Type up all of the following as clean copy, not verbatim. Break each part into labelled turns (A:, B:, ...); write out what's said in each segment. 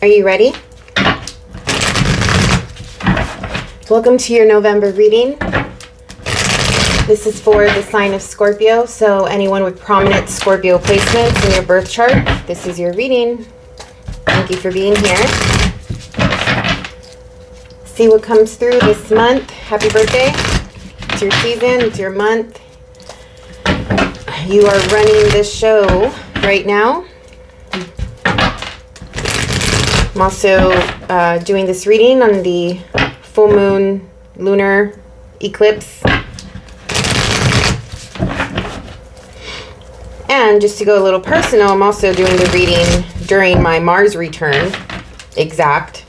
A: Are you ready? Welcome to your November reading. This is for the sign of Scorpio, so anyone with prominent Scorpio placements in your birth chart, this is your reading. Thank you for being here. See what comes through this month. Happy birthday. It's your season, it's your month. You are running this show right now. I'm also doing this reading on the full moon lunar eclipse. And just to go a little personal, I'm also doing the reading during my Mars return, exact,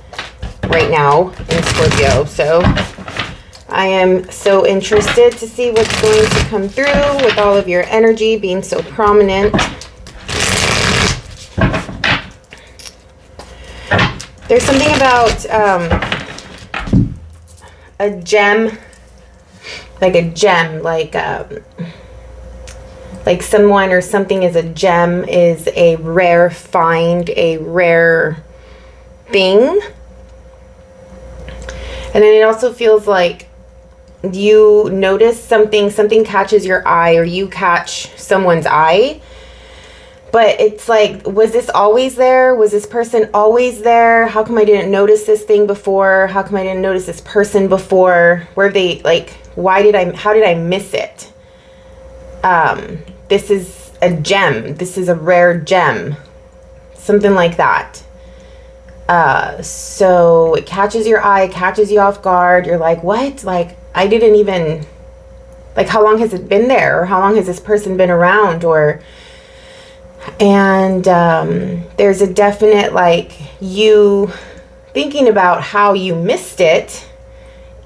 A: right now in Scorpio. So I am so interested to see what's going to come through with all of your energy being so prominent. There's something about a gem, like someone or something is a gem, is a rare find, a rare thing. And then it also feels like you notice something catches your eye, or you catch someone's eye. But it's like, was this always there? Was this person always there? How come I didn't notice this thing before? How come I didn't notice this person before? Were they like, how did I miss it? This is a gem. This is a rare gem. Something like that. So it catches your eye, catches you off guard. You're like, what? Like, I didn't even, like, how long has it been there? Or how long has this person been around? And there's a definite, like, you thinking about how you missed it.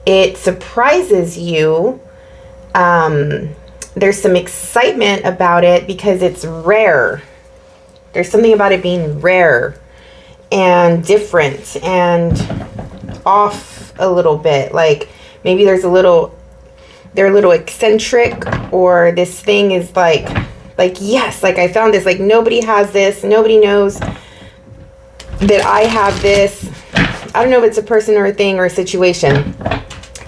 A: It surprises you. There's some excitement about it because it's rare. There's something about it being rare and different and off a little bit. Like, maybe they're a little eccentric, or this thing is like, yes, like I found this, like nobody has this, nobody knows that I have this. I don't know if it's a person or a thing or a situation,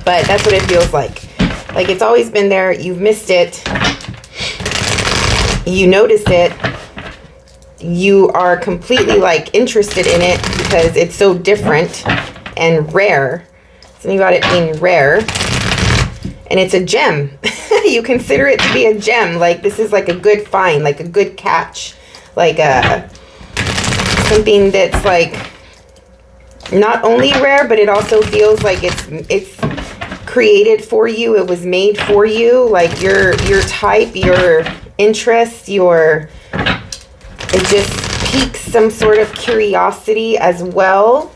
A: but that's what it feels like. Like it's always been there, you've missed it, you noticed it, you are completely like interested in it because it's so different and rare. Something about it being rare. And it's a gem. You consider it to be a gem. Like this is like a good find, like a good catch. Like something that's like not only rare, but it also feels like it's created for you. It was made for you. Like your type, your interest, it just piques some sort of curiosity as well.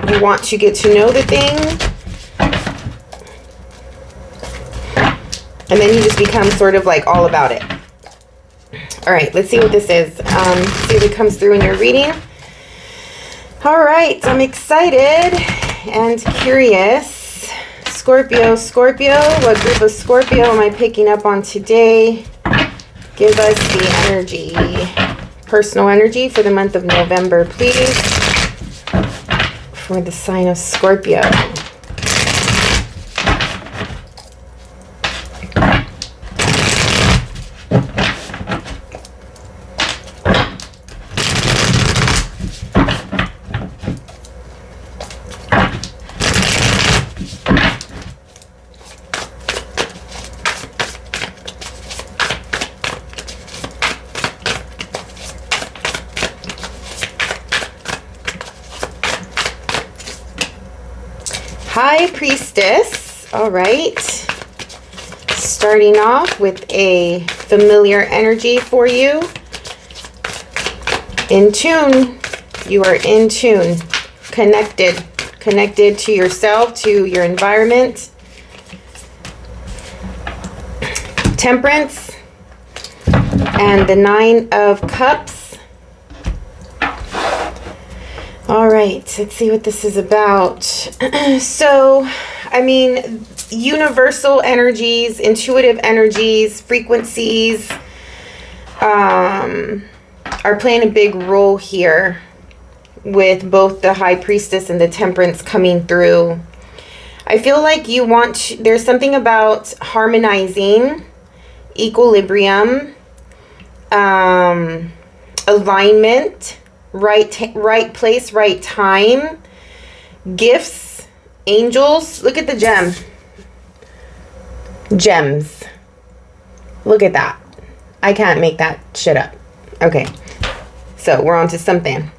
A: You want to get to know the thing. And then you just become sort of like all about it. All right, let's see what this is. See if it comes through in your reading. All right, I'm excited and curious. Scorpio, what group of Scorpio am I picking up on today? Give us the energy, personal energy for the month of November, please, for the sign of Scorpio. High Priestess. All right. Starting off with a familiar energy for you. In tune. You are in tune. Connected. Connected to yourself, to your environment. Temperance. And the 9 of Cups. All right, let's see what this is about. So, I mean, universal energies, intuitive energies, frequencies are playing a big role here with both the High Priestess and the Temperance coming through. I feel like you want to, there's something about harmonizing, equilibrium, alignment, right place, right time, gifts, angels. Look at the gem. Gems. Look at that. I can't make that shit up. Okay. So we're on to something.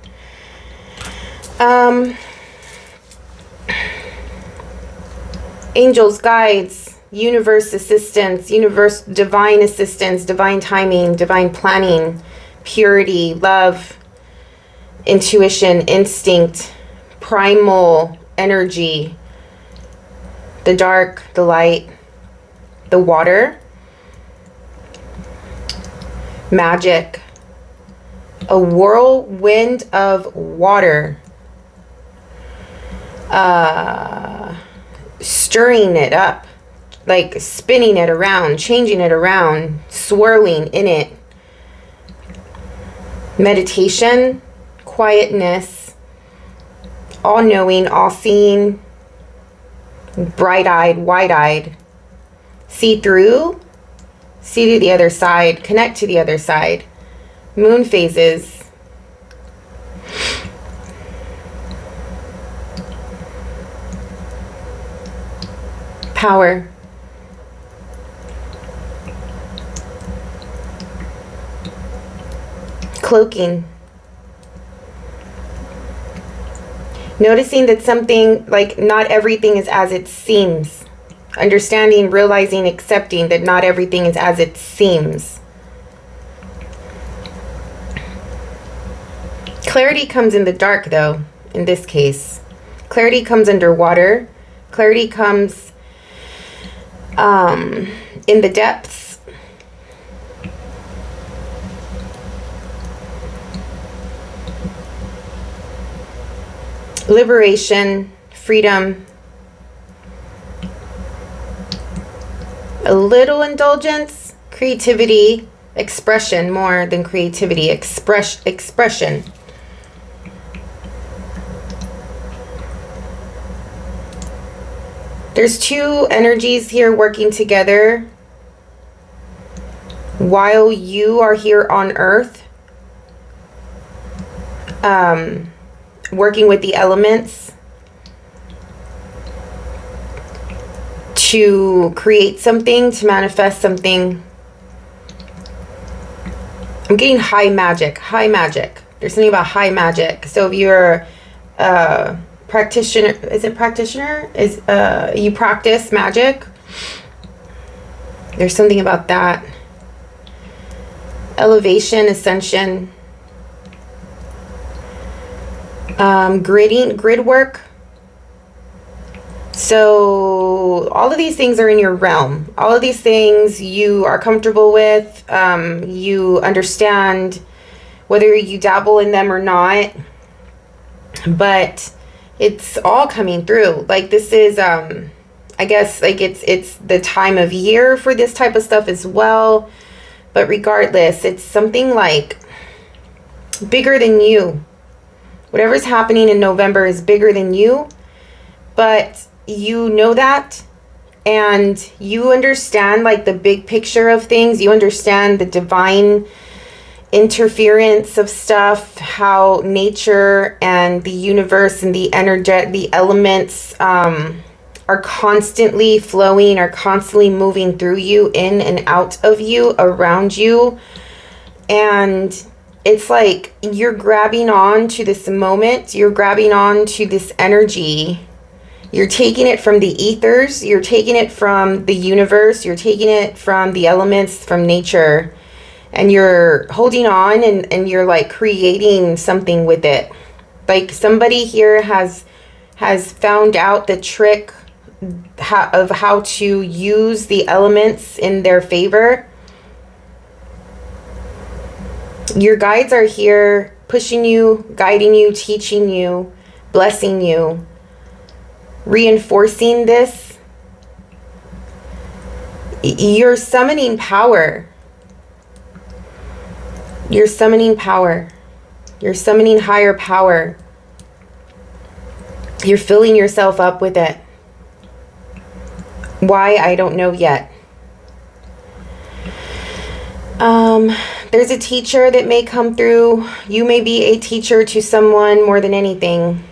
A: Angels, guides, universe assistance, universe, divine assistance, divine timing, divine planning, purity, love, intuition, instinct, primal energy, the dark, the light, the water, magic, a whirlwind of water, stirring it up, like spinning it around, changing it around, swirling in it, meditation, quietness, all-knowing, all-seeing, bright-eyed, wide-eyed, see through, see to the other side, connect to the other side, moon phases, power, cloaking, noticing that something, like, not everything is as it seems, understanding, realizing, accepting that not everything is as it seems. Clarity comes in the dark, though, in this case. Clarity comes underwater. Clarity comes in the depths. Liberation, freedom, a little indulgence, creativity, expression, more than creativity, expression. There's two energies here working together while you are here on Earth, working with the elements to create something, to manifest something. I'm getting high magic, high magic. There's something about high magic. So if you're practitioner, is it practitioner? Is you practice magic? There's something about that. Elevation, ascension, grid work. So all of these things are in your realm. All of these things you are comfortable with. You understand whether you dabble in them or not. But it's all coming through. Like, this is, I guess, like, it's the time of year for this type of stuff as well. But regardless, it's something like bigger than you. Whatever's happening in November is bigger than you. But you know that, and you understand, like, the big picture of things. You understand the divine interference of stuff, how nature and the universe and the the elements are constantly flowing, are constantly moving through you, in and out of you, around you. And it's like you're grabbing on to this moment, you're grabbing on to this energy. You're taking it from the ethers, you're taking it from the universe, you're taking it from the elements, from nature. And you're holding on, and you're like creating something with it. Like, somebody here has found out the trick of how to use the elements in their favor. Your guides are here pushing you, guiding you, teaching you, blessing you, reinforcing this. You're summoning power. You're summoning power. You're summoning higher power. You're filling yourself up with it. Why? I don't know yet. There's a teacher that may come through. You may be a teacher to someone more than anything.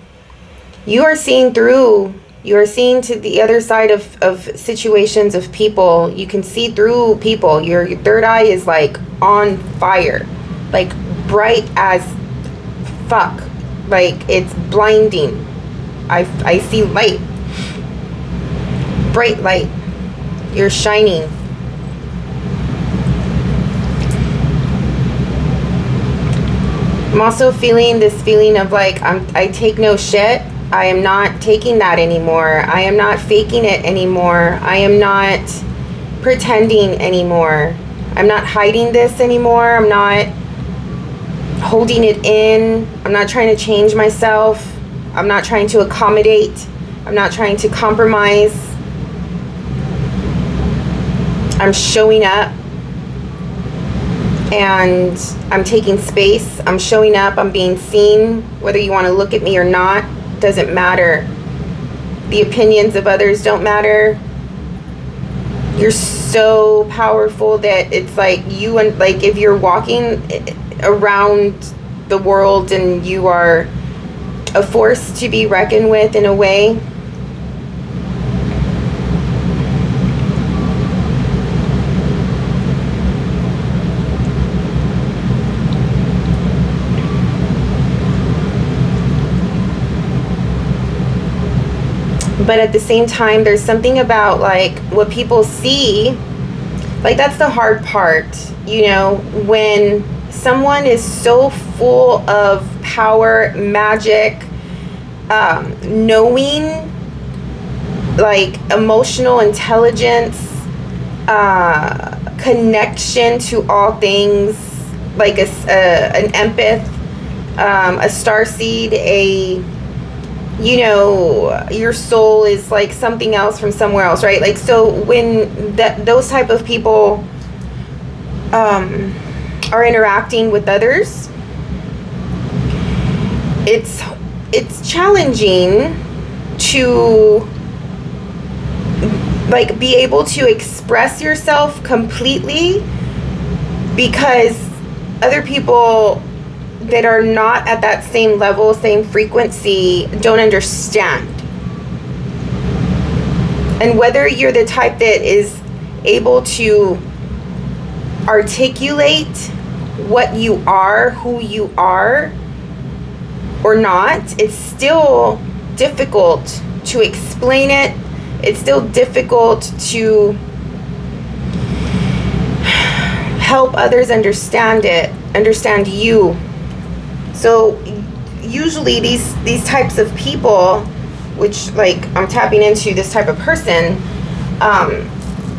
A: You are seeing through. You are seeing to the other side of situations, of people. You can see through people. Your third eye is like on fire. Like bright as fuck. Like it's blinding. I see light. Bright light. You're shining. I'm also feeling this feeling of like I take no shit. I am not taking that anymore. I am not faking it anymore. I am not pretending anymore. I'm not hiding this anymore. I'm not holding it in. I'm not trying to change myself. I'm not trying to accommodate. I'm not trying to compromise. I'm showing up. And I'm taking space. I'm showing up. I'm being seen. Whether you want to look at me or not, doesn't matter. The opinions of others don't matter. You're so powerful that it's like you, and like if you're walking around the world and you are a force to be reckoned with in a way. But at the same time, there's something about like what people see, like that's the hard part, you know, when someone is so full of power, magic, knowing, like emotional intelligence, connection to all things, like an empath, a starseed, you know, your soul is like something else from somewhere else, right? Like, so when those type of people are interacting with others, it's challenging to like be able to express yourself completely, because other people that are not at that same level, same frequency, don't understand. And whether you're the type that is able to articulate what you are, who you are, or not, it's still difficult to explain it. It's still difficult to help others understand it, understand you. So usually these types of people, which like I'm tapping into this type of person,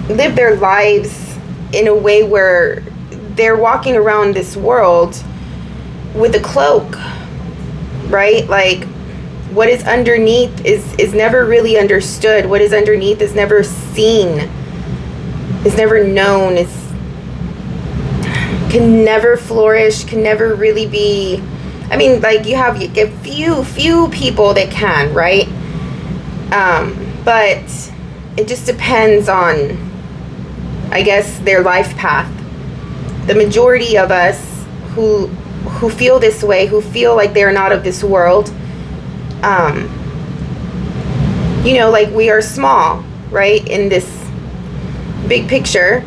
A: live their lives in a way where they're walking around this world with a cloak, right? Like what is underneath is never really understood. What is underneath is never seen, is never known, can never flourish, can never really be. I mean, like you get few people that can, right? But it just depends on, I guess, their life path. The majority of us who feel this way, who feel like they're not of this world, you know, like we are small, right, in this big picture,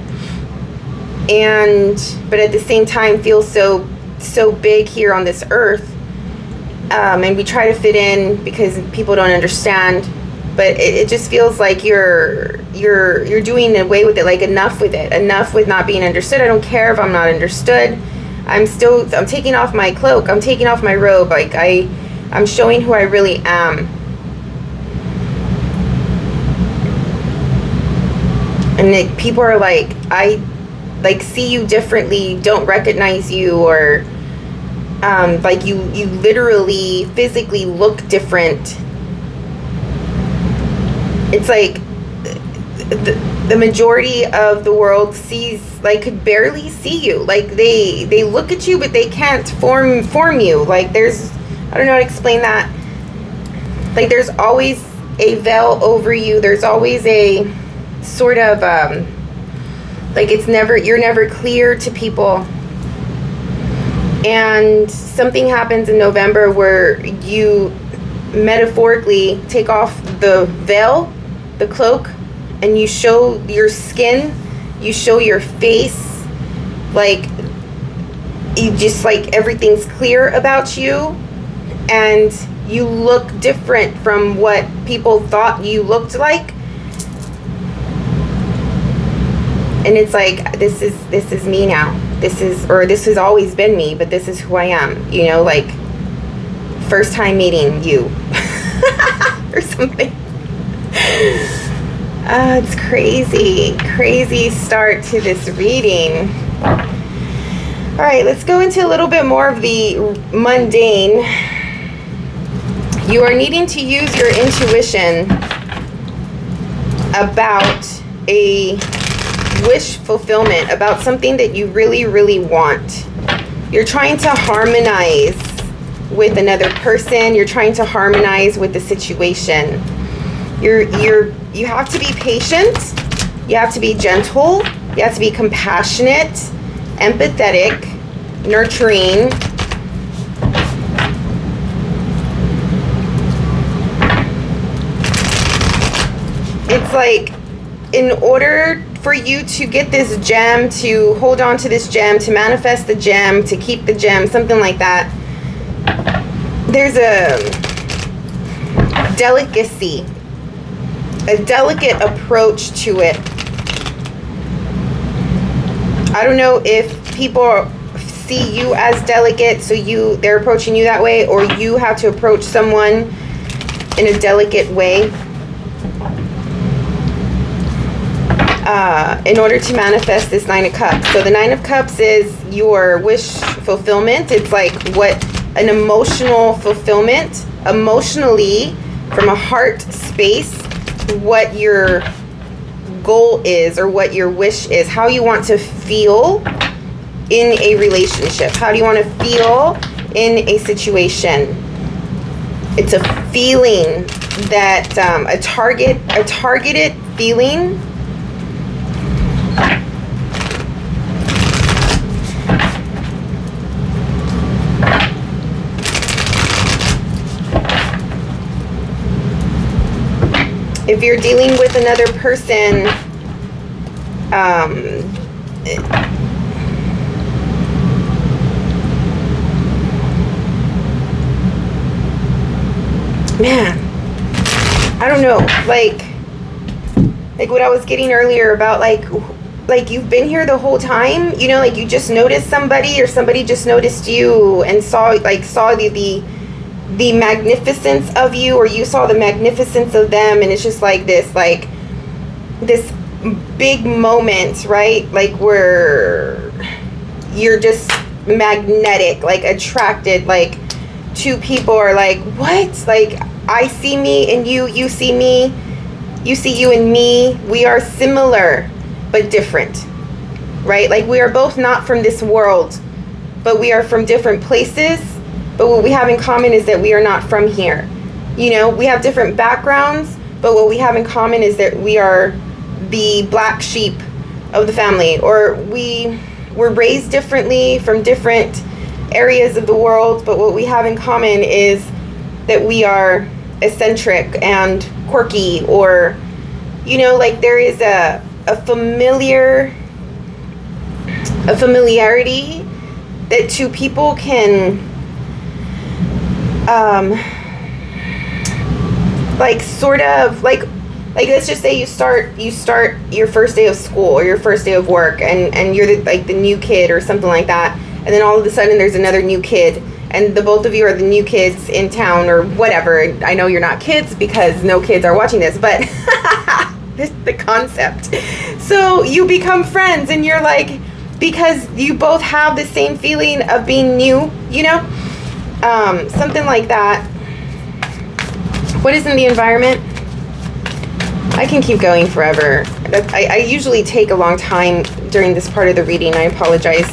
A: but at the same time feel so big here on this earth, and we try to fit in because people don't understand, but it just feels like you're doing away with it, like enough with not being understood. I don't care if I'm not understood. I'm taking off my cloak, I'm taking off my robe, like I'm showing who I really am. And like people are like, I like see you differently, don't recognize you, or like you literally physically look different. It's like the majority of the world could barely see you. Like they look at you, but they can't form you. Like I don't know how to explain that. Like there's always a veil over you. There's always a sort of like you're never clear to people. And something happens in November where you metaphorically take off the veil, the cloak, and you show your skin, you show your face, like you just like everything's clear about you, and you look different from what people thought you looked like. And it's like, this is me now. This has always been me, but this is who I am. You know, like first time meeting you or something. It's crazy start to this reading. All right, let's go into a little bit more of the mundane. You are needing to use your intuition about a wish fulfillment, about something that you really, really want. You're trying to harmonize with another person. You're trying to harmonize with the situation. You have to be patient. You have to be gentle. You have to be compassionate, empathetic, nurturing. It's like, in order for you to get this gem, to hold on to this gem, to manifest the gem, to keep the gem, something like that, there's a delicacy, a delicate approach to it. I don't know if people see you as delicate, so they're approaching you that way, or you have to approach someone in a delicate way. In order to manifest this Nine of Cups. So the Nine of Cups is your wish fulfillment. It's like an emotional fulfillment, emotionally, from a heart space, what your goal is or what your wish is, how you want to feel in a relationship, how do you want to feel in a situation. It's a feeling that a targeted feeling. If you're dealing with another person, man, I don't know, like what I was getting earlier about, like you've been here the whole time, you know, like you just noticed somebody, or somebody just noticed you and saw the magnificence of you, or you saw the magnificence of them, and it's just like this big moment, right? Like where you're just magnetic, like attracted, like two people are like, what? Like I see me and you see me, you see you and me. We are similar but different, right? Like we are both not from this world, but we are from different places. But what we have in common is that we are not from here. You know, we have different backgrounds, but what we have in common is that we are the black sheep of the family, or we were raised differently from different areas of the world, but what we have in common is that we are eccentric and quirky, or, you know, like there is a familiarity that two people can like sort of like let's just say you start your first day of school or your first day of work, and you're the new kid or something like that, and then all of a sudden there's another new kid, and the both of you are the new kids in town or whatever. I know you're not kids because no kids are watching this, but the concept. So you become friends, and you're like, because you both have the same feeling of being new, you know, something like that. What is in the environment? I can keep going forever. I usually take a long time during this part of the reading. I apologize.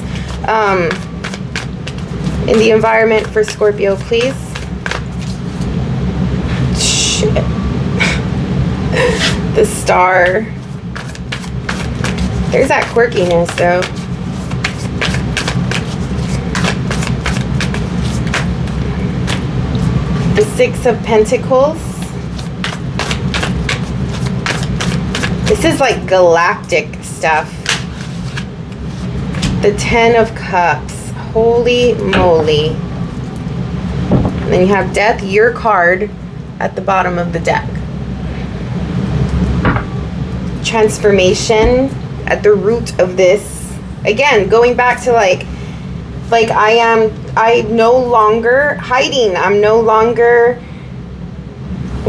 A: In the environment for Scorpio, please. shit. The Star. There's that quirkiness though. The Six of Pentacles. This is like galactic stuff. The Ten of Cups. Holy moly. And then you have Death, your card, at the bottom of the deck. Transformation at the root of this. Again, going back to like I'm no longer hiding. I'm no longer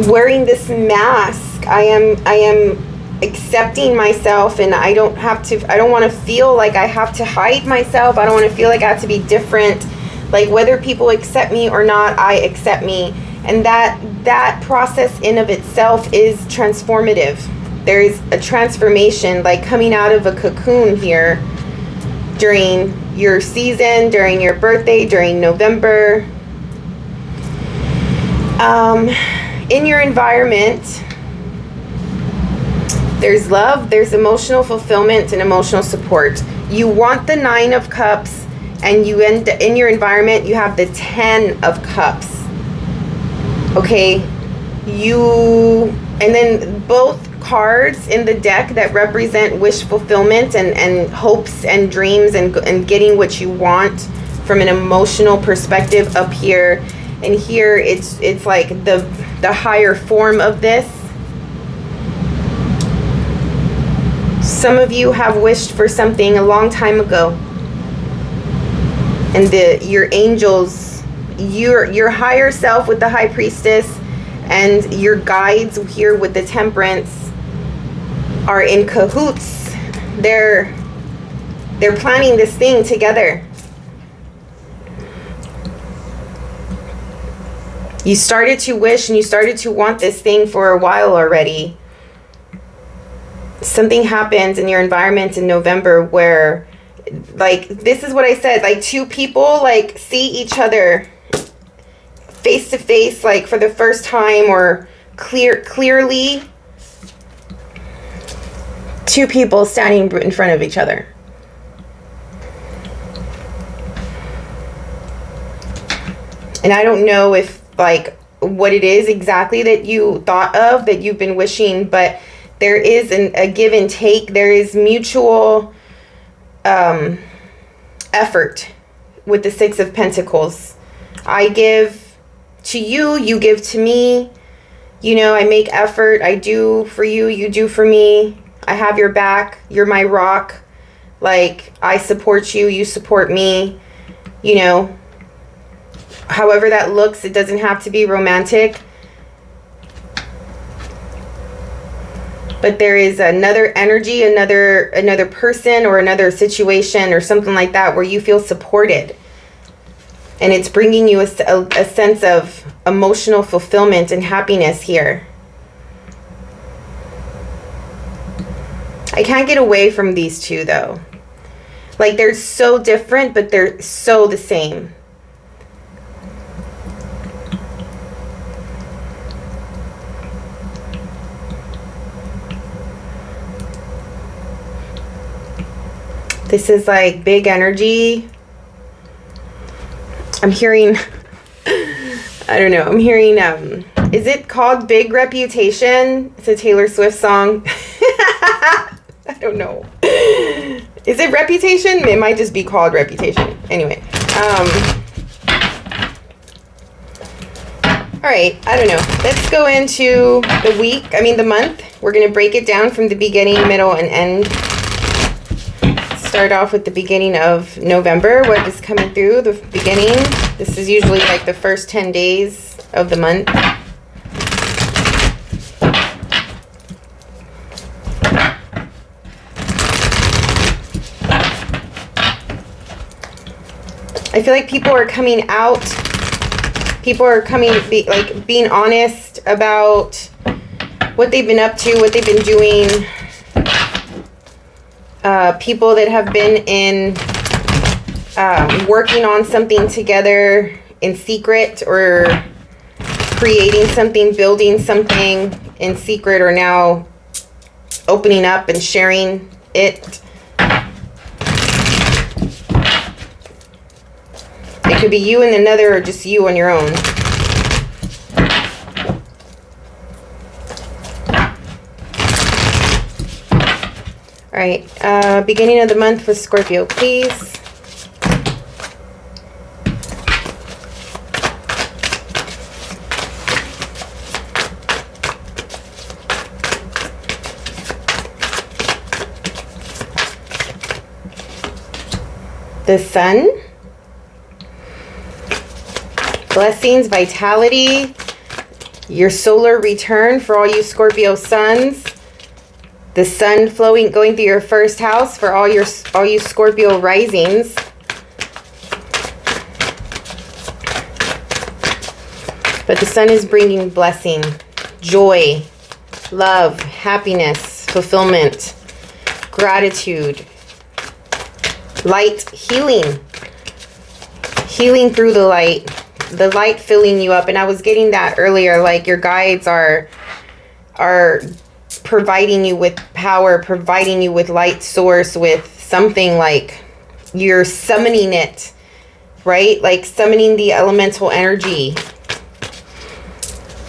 A: wearing this mask. I am accepting myself, and I don't want to feel like I have to hide myself. I don't want to feel like I have to be different. Like whether people accept me or not, I accept me. And that process in of itself is transformative. There's a transformation, like coming out of a cocoon here during your season, during your birthday, during November. In your environment, there's love, there's emotional fulfillment and emotional support. You want the Nine of Cups, and you end in your environment, you have the Ten of Cups. Okay, and then both cards in the deck that represent wish fulfillment and hopes and dreams and getting what you want from an emotional perspective up here. And here it's like the higher form of this. Some of you have wished for something a long time ago, and your angels, your higher self with the High Priestess and your guides here with the Temperance are in cahoots. They're planning this thing together. You started to wish and you started to want this thing for a while already. Something happens in your environment in November where, like, this is what I said, like two people like see each other face to face, like for the first time, or clearly. Two people standing in front of each other. And I don't know if, like, what it is exactly that you thought of, that you've been wishing, but there is a give and take. There is mutual effort with the Six of Pentacles. I give to you, you give to me. You know, I make effort. I do for you, you do for me. I have your back. You're my rock. Like, I support you, you support me. You know, however that looks, it doesn't have to be romantic. But there is another energy, another person or another situation or something like that where you feel supported. And it's bringing you a sense of emotional fulfillment and happiness here. I can't get away from these two though. Like, they're so different, but they're so the same. This is like big energy. I'm hearing, I don't know, I'm hearing, is it called Big Reputation? It's a Taylor Swift song. I don't know. Is it Reputation? It might just be called Reputation. Anyway. All right, I don't know. Let's go into the month. We're going to break it down from the beginning, middle, and end. Start off with the beginning of November, what is coming through the beginning. This is usually like the first 10 days of the month. I feel like people are coming out. People are being honest about what they've been up to, what they've been doing. People that have been in working on something together in secret, or creating something, building something in secret, or now opening up and sharing it. It could be you and another, or just you on your own. All right, beginning of the month for Scorpio, please. The Sun. Blessings, vitality, your solar return for all you Scorpio suns. The sun flowing, going through your first house for all you Scorpio risings. But the sun is bringing blessing, joy, love, happiness, fulfillment, gratitude, light, healing through the light filling you up. And I was getting that earlier, like your guides are providing you with power, providing you with light source, with something, like you're summoning it, right? Like summoning the elemental energy.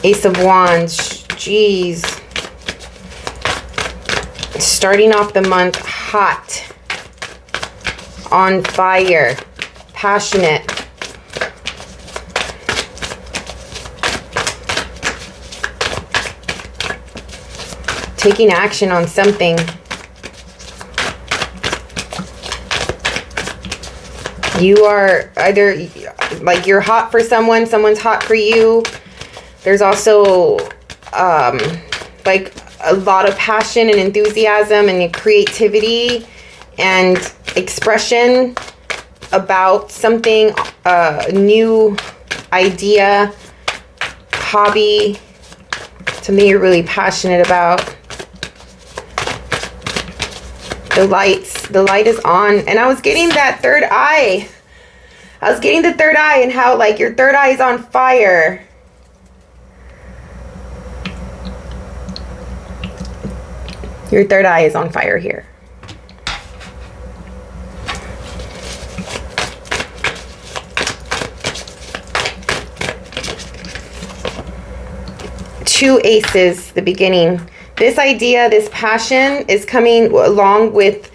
A: Ace of Wands, jeez. Starting off the month hot, on fire, passionate. Taking action on something. You are either, like, you're hot for someone, someone's hot for you. There's also, like, a lot of passion and enthusiasm and creativity and expression about something, new idea, hobby, something you're really passionate about. The light is on. And I was getting that third eye. I was getting the third eye, and how, like, your third eye is on fire. Your third eye is on fire here. Two aces, the beginning. This idea, this passion is coming along with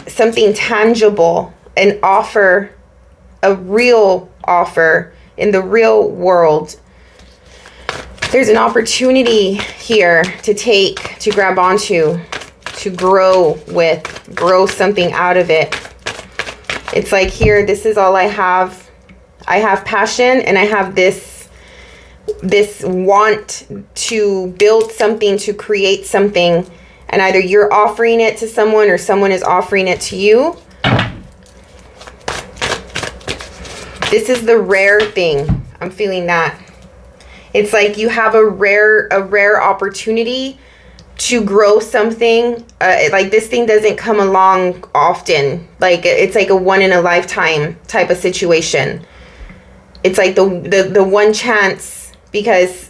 A: something tangible, an offer, a real offer in the real world. There's an opportunity here to take, to grab onto, to grow with, grow something out of it. It's like here, this is all I have. I have passion, and I have this want to build something, to create something, and either you're offering it to someone or someone is offering it to you. This is the rare thing. I'm feeling that. It's like you have a rare opportunity to grow something. Like, this thing doesn't come along often. Like, it's like a one in a lifetime type of situation. It's like the one chance, because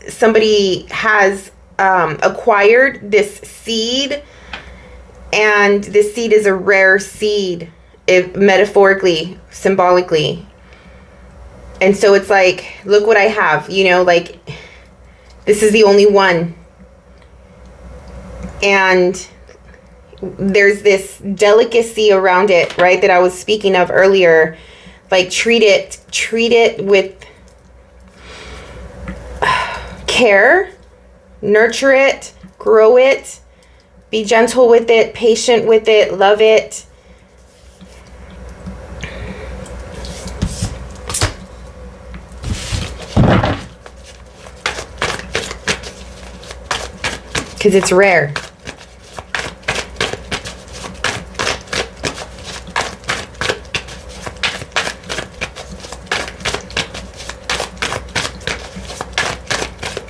A: somebody has acquired this seed, and this seed is a rare seed, metaphorically, symbolically. And so it's like, look what I have, you know, like, this is the only one. And there's this delicacy around it, right, that I was speaking of earlier. Like, treat it with care, nurture it, grow it, be gentle with it, patient with it, love it. Because it's rare.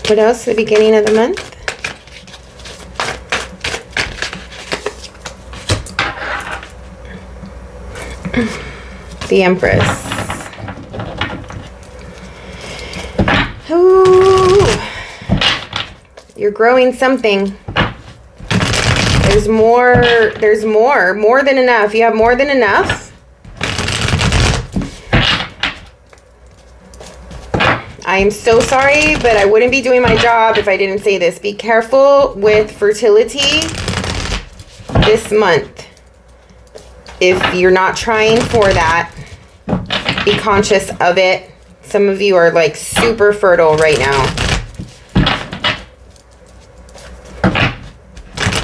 A: What else? The beginning of the month? The Empress. You're growing something. There's more than enough. You have more than enough. I am so sorry, but I wouldn't be doing my job if I didn't say this. Be careful with fertility this month. If you're not trying for that, be conscious of it. Some of you are like super fertile right now.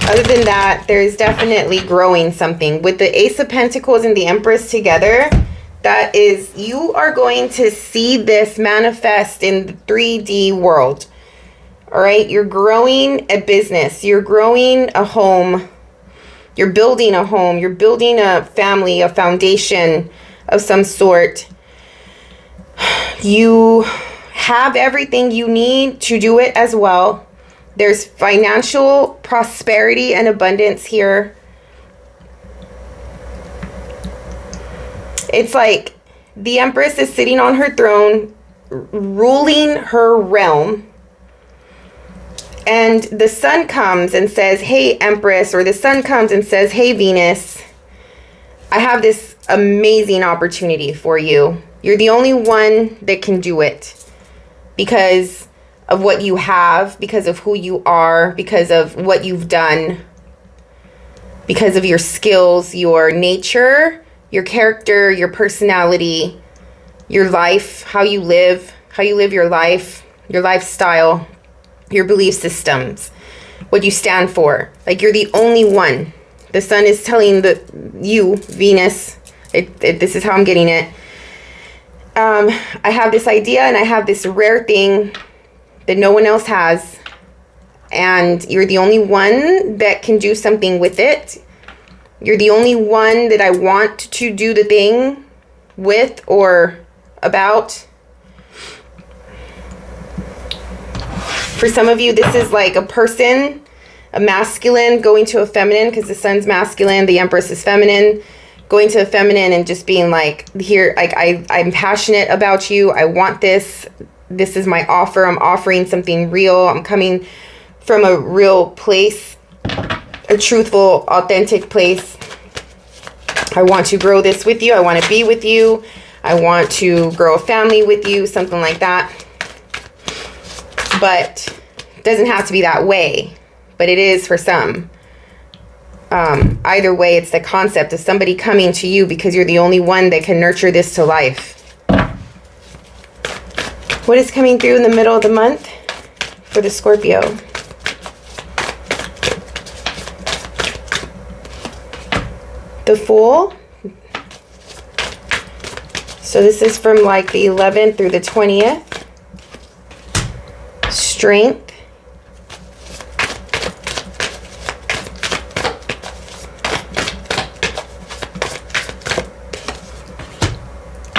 A: Other than that, there's definitely growing something. With the Ace of Pentacles and the Empress together, that is, you are going to see this manifest in the 3D world. All right, you're growing a business, you're growing a home, you're building a home, you're building a family, a foundation of some sort. You have everything you need to do it as well. There's financial prosperity and abundance here. It's like the Empress is sitting on her throne, ruling her realm. And the Sun comes and says, hey, Empress, or the Sun comes and says, hey, Venus, I have this amazing opportunity for you. You're the only one that can do it because of what you have, because of who you are, because of what you've done, because of your skills, your nature, your character, your personality, your life, how you live your life, your lifestyle, your belief systems, what you stand for. Like, you're the only one. The Sun is telling you, Venus, this is how I'm getting it. I have this idea and I have this rare thing that no one else has. And you're the only one that can do something with it. You're the only one that I want to do the thing with or about. For some of you, this is like a person, a masculine going to a feminine, because the Sun's masculine, the Empress is feminine, going to a feminine and just being like, here, like I'm passionate about you. I want this. This is my offer. I'm offering something real. I'm coming from a real place, a truthful, authentic place. I want to grow this with you. I want to be with you. I want to grow a family with you, something like that. But it doesn't have to be that way, but it is for some. Either way, it's the concept of somebody coming to you because you're the only one that can nurture this to life. What is coming through in the middle of the month for the Scorpio? The Fool. So this is from like the 11th through the 20th. Strength.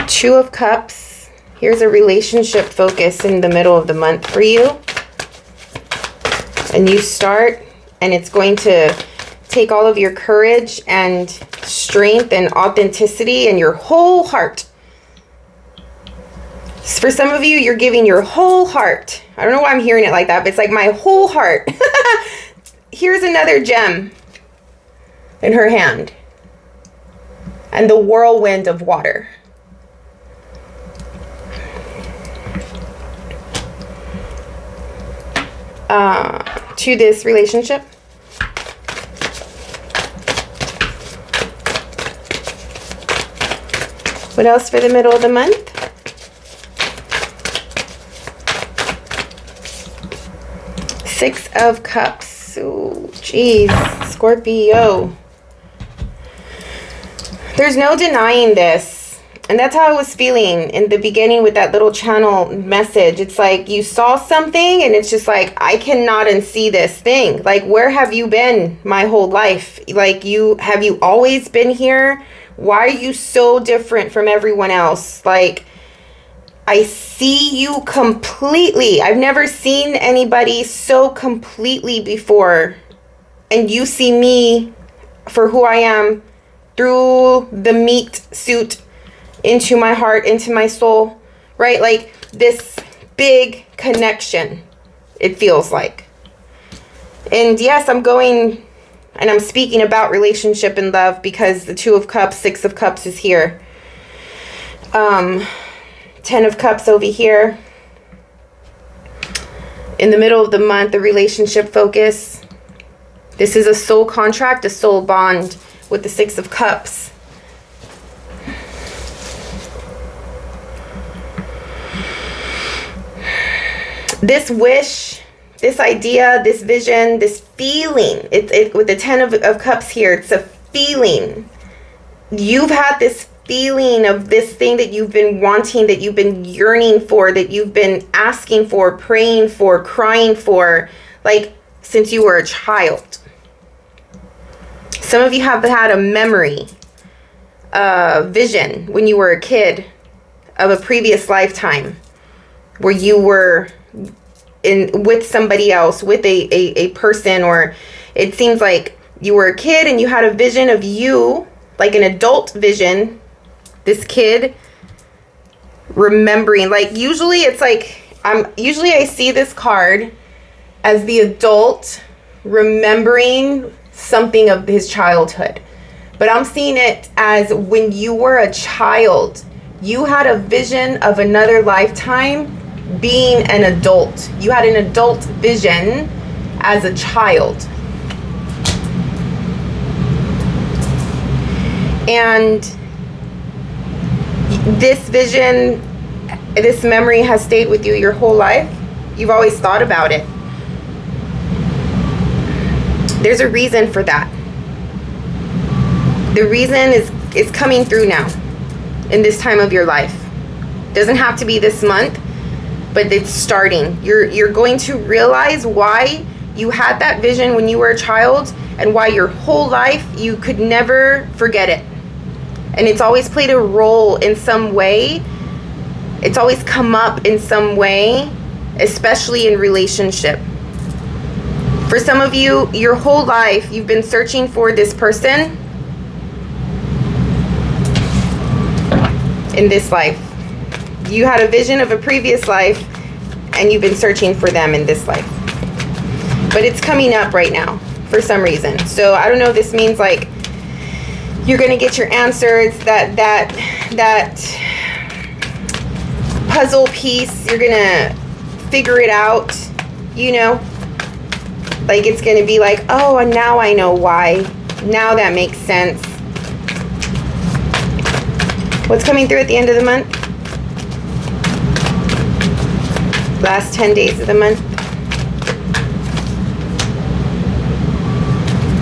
A: Two of Cups. Here's a relationship focus in the middle of the month for you. A new start, and it's going to take all of your courage and strength and authenticity and your whole heart. For some of you, you're giving your whole heart. I don't know why I'm hearing it like that, but it's like my whole heart. Here's another gem in her hand. And the whirlwind of water. To this relationship. What else for the middle of the month? Six of Cups. Oh, geez, Scorpio. There's no denying this. And that's how I was feeling in the beginning with that little channel message. It's like you saw something and it's just like, I cannot unsee this thing. Like, where have you been my whole life? Like, have you always been here? Why are you so different from everyone else? Like, I see you completely. I've never seen anybody so completely before. And you see me for who I am through the meat suit into my heart, into my soul, right? Like this big connection, it feels like. And yes, I'm going and I'm speaking about relationship and love because the Two of Cups, Six of Cups is here. 10 of Cups over here. In the middle of the month, the relationship focus. This is a soul contract, a soul bond with the Six of Cups. This wish, this idea, this vision, this feeling, with the 10 of Cups here, it's a feeling. You've had this feeling of this thing that you've been wanting, that you've been yearning for, that you've been asking for, praying for, crying for, like since you were a child. Some of you have had a memory, vision when you were a kid of a previous lifetime where you were with somebody else, with a person, or it seems like you were a kid and you had a vision of you, like an adult vision, this kid remembering, like usually it's like, usually I see this card as the adult remembering something of his childhood, but I'm seeing it as when you were a child, you had a vision of another lifetime being an adult. You had an adult vision as a child. And this vision, this memory has stayed with you your whole life. You've always thought about it. There's a reason for that. The reason is coming through now in this time of your life. Doesn't have to be this month, but it's starting. You're going to realize why you had that vision when you were a child and why your whole life you could never forget it. And it's always played a role in some way. It's always come up in some way, especially in relationship. For some of you, your whole life you've been searching for this person in this life. You had a vision of a previous life and you've been searching for them in this life. But it's coming up right now for some reason. So I don't know if this means like you're going to get your answers, that puzzle piece, you're going to figure it out, you know? Like it's going to be like, oh, and now I know why. Now that makes sense. What's coming through at the end of the month? Last 10 days of the month.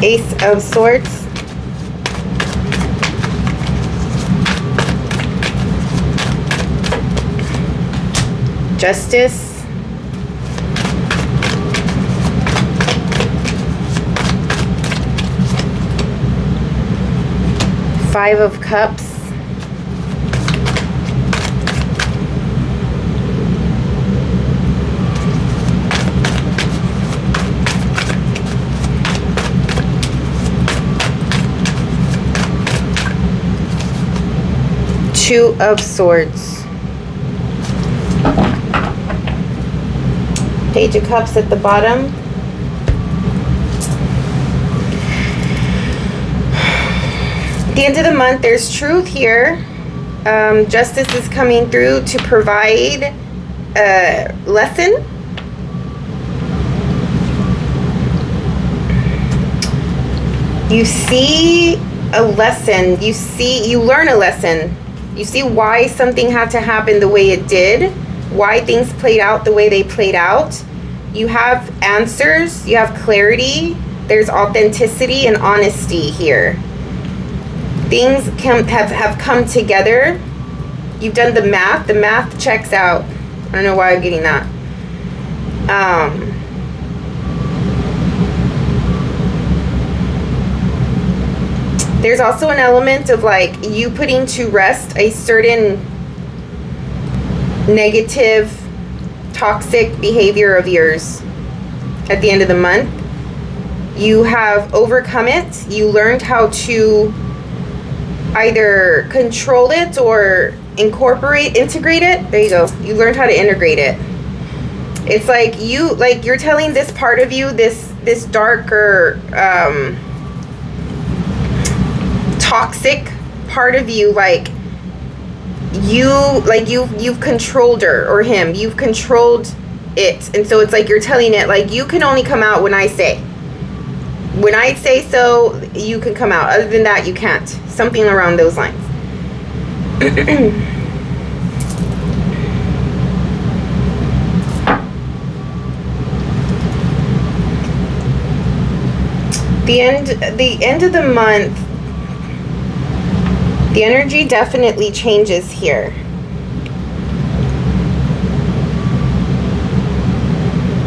A: Ace of Swords. Justice. Five of Cups. Two of Swords. Page of Cups at the bottom. At the end of the month, there's truth here. Justice is coming through to provide a lesson. You see a lesson. You learn a lesson. You see why something had to happen the way it did, why things played out the way they played out. You have answers, you have clarity, there's authenticity and honesty here. Things have come together. You've done the math checks out. I don't know why I'm getting that. There's also an element of like you putting to rest a certain negative, toxic behavior of yours at the end of the month. You have overcome it. You learned how to either control it or integrate it. There you go. You learned how to integrate it. It's like you're telling this part of you, this darker, toxic part of you, like you've controlled her or him, you've controlled it, and so it's like you're telling it, like, you can only come out when I say so, you can come out. Other than that, you can't. Something around those lines. The end of the month, the energy definitely changes here.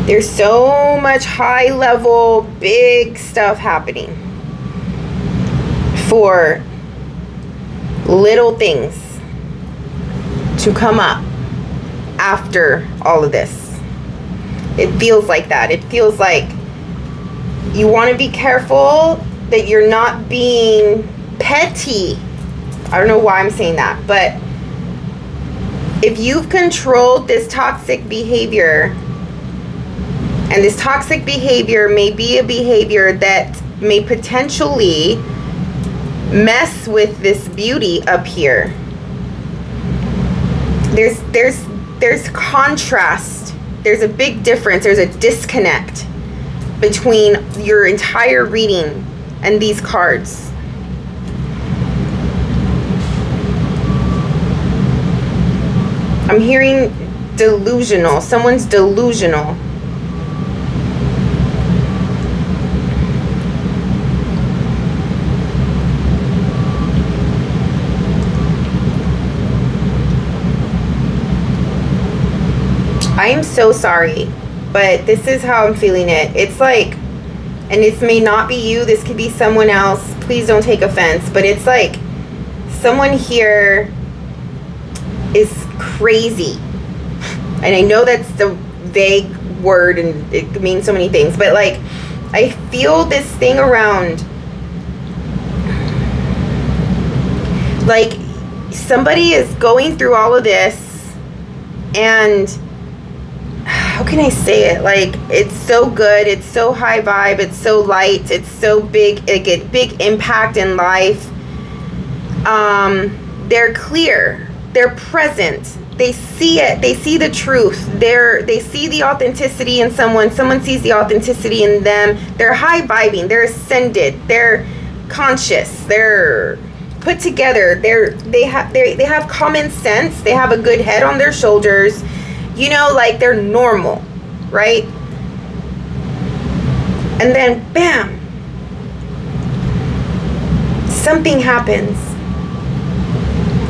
A: There's so much high level, big stuff happening for little things to come up after all of this. It feels like that. It feels like you want to be careful that you're not being petty. I don't know why I'm saying that, but if you've controlled this toxic behavior, and this toxic behavior may be a behavior that may potentially mess with this beauty up here. There's contrast. There's a big difference. There's a disconnect between your entire reading and these cards. I'm hearing delusional. Someone's delusional. I am so sorry, but this is how I'm feeling it. It's like, and this may not be you, this could be someone else. Please don't take offense, but it's like someone here is crazy. And I know that's the vague word and it means so many things, but like, I feel this thing around, like somebody is going through all of this, and how can I say it? Like, it's so good, it's so high vibe, it's so light, it's so big, like a big impact in life. They're clear, they're present, they see it, they see the truth, they see the authenticity in someone sees the authenticity in them. They're high vibing, they're ascended, they're conscious, they're put together, they have common sense, they have a good head on their shoulders. You know, like they're normal, right? And then, bam, something happens.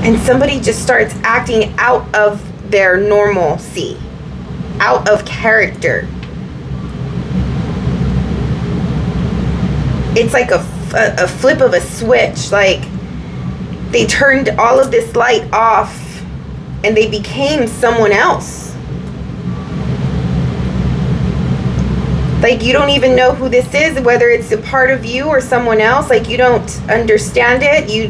A: And somebody just starts acting out of their normalcy, out of character. It's like a flip of a switch. Like they turned all of this light off and they became someone else. Like, you don't even know who this is, whether it's a part of you or someone else. Like, you don't understand it. You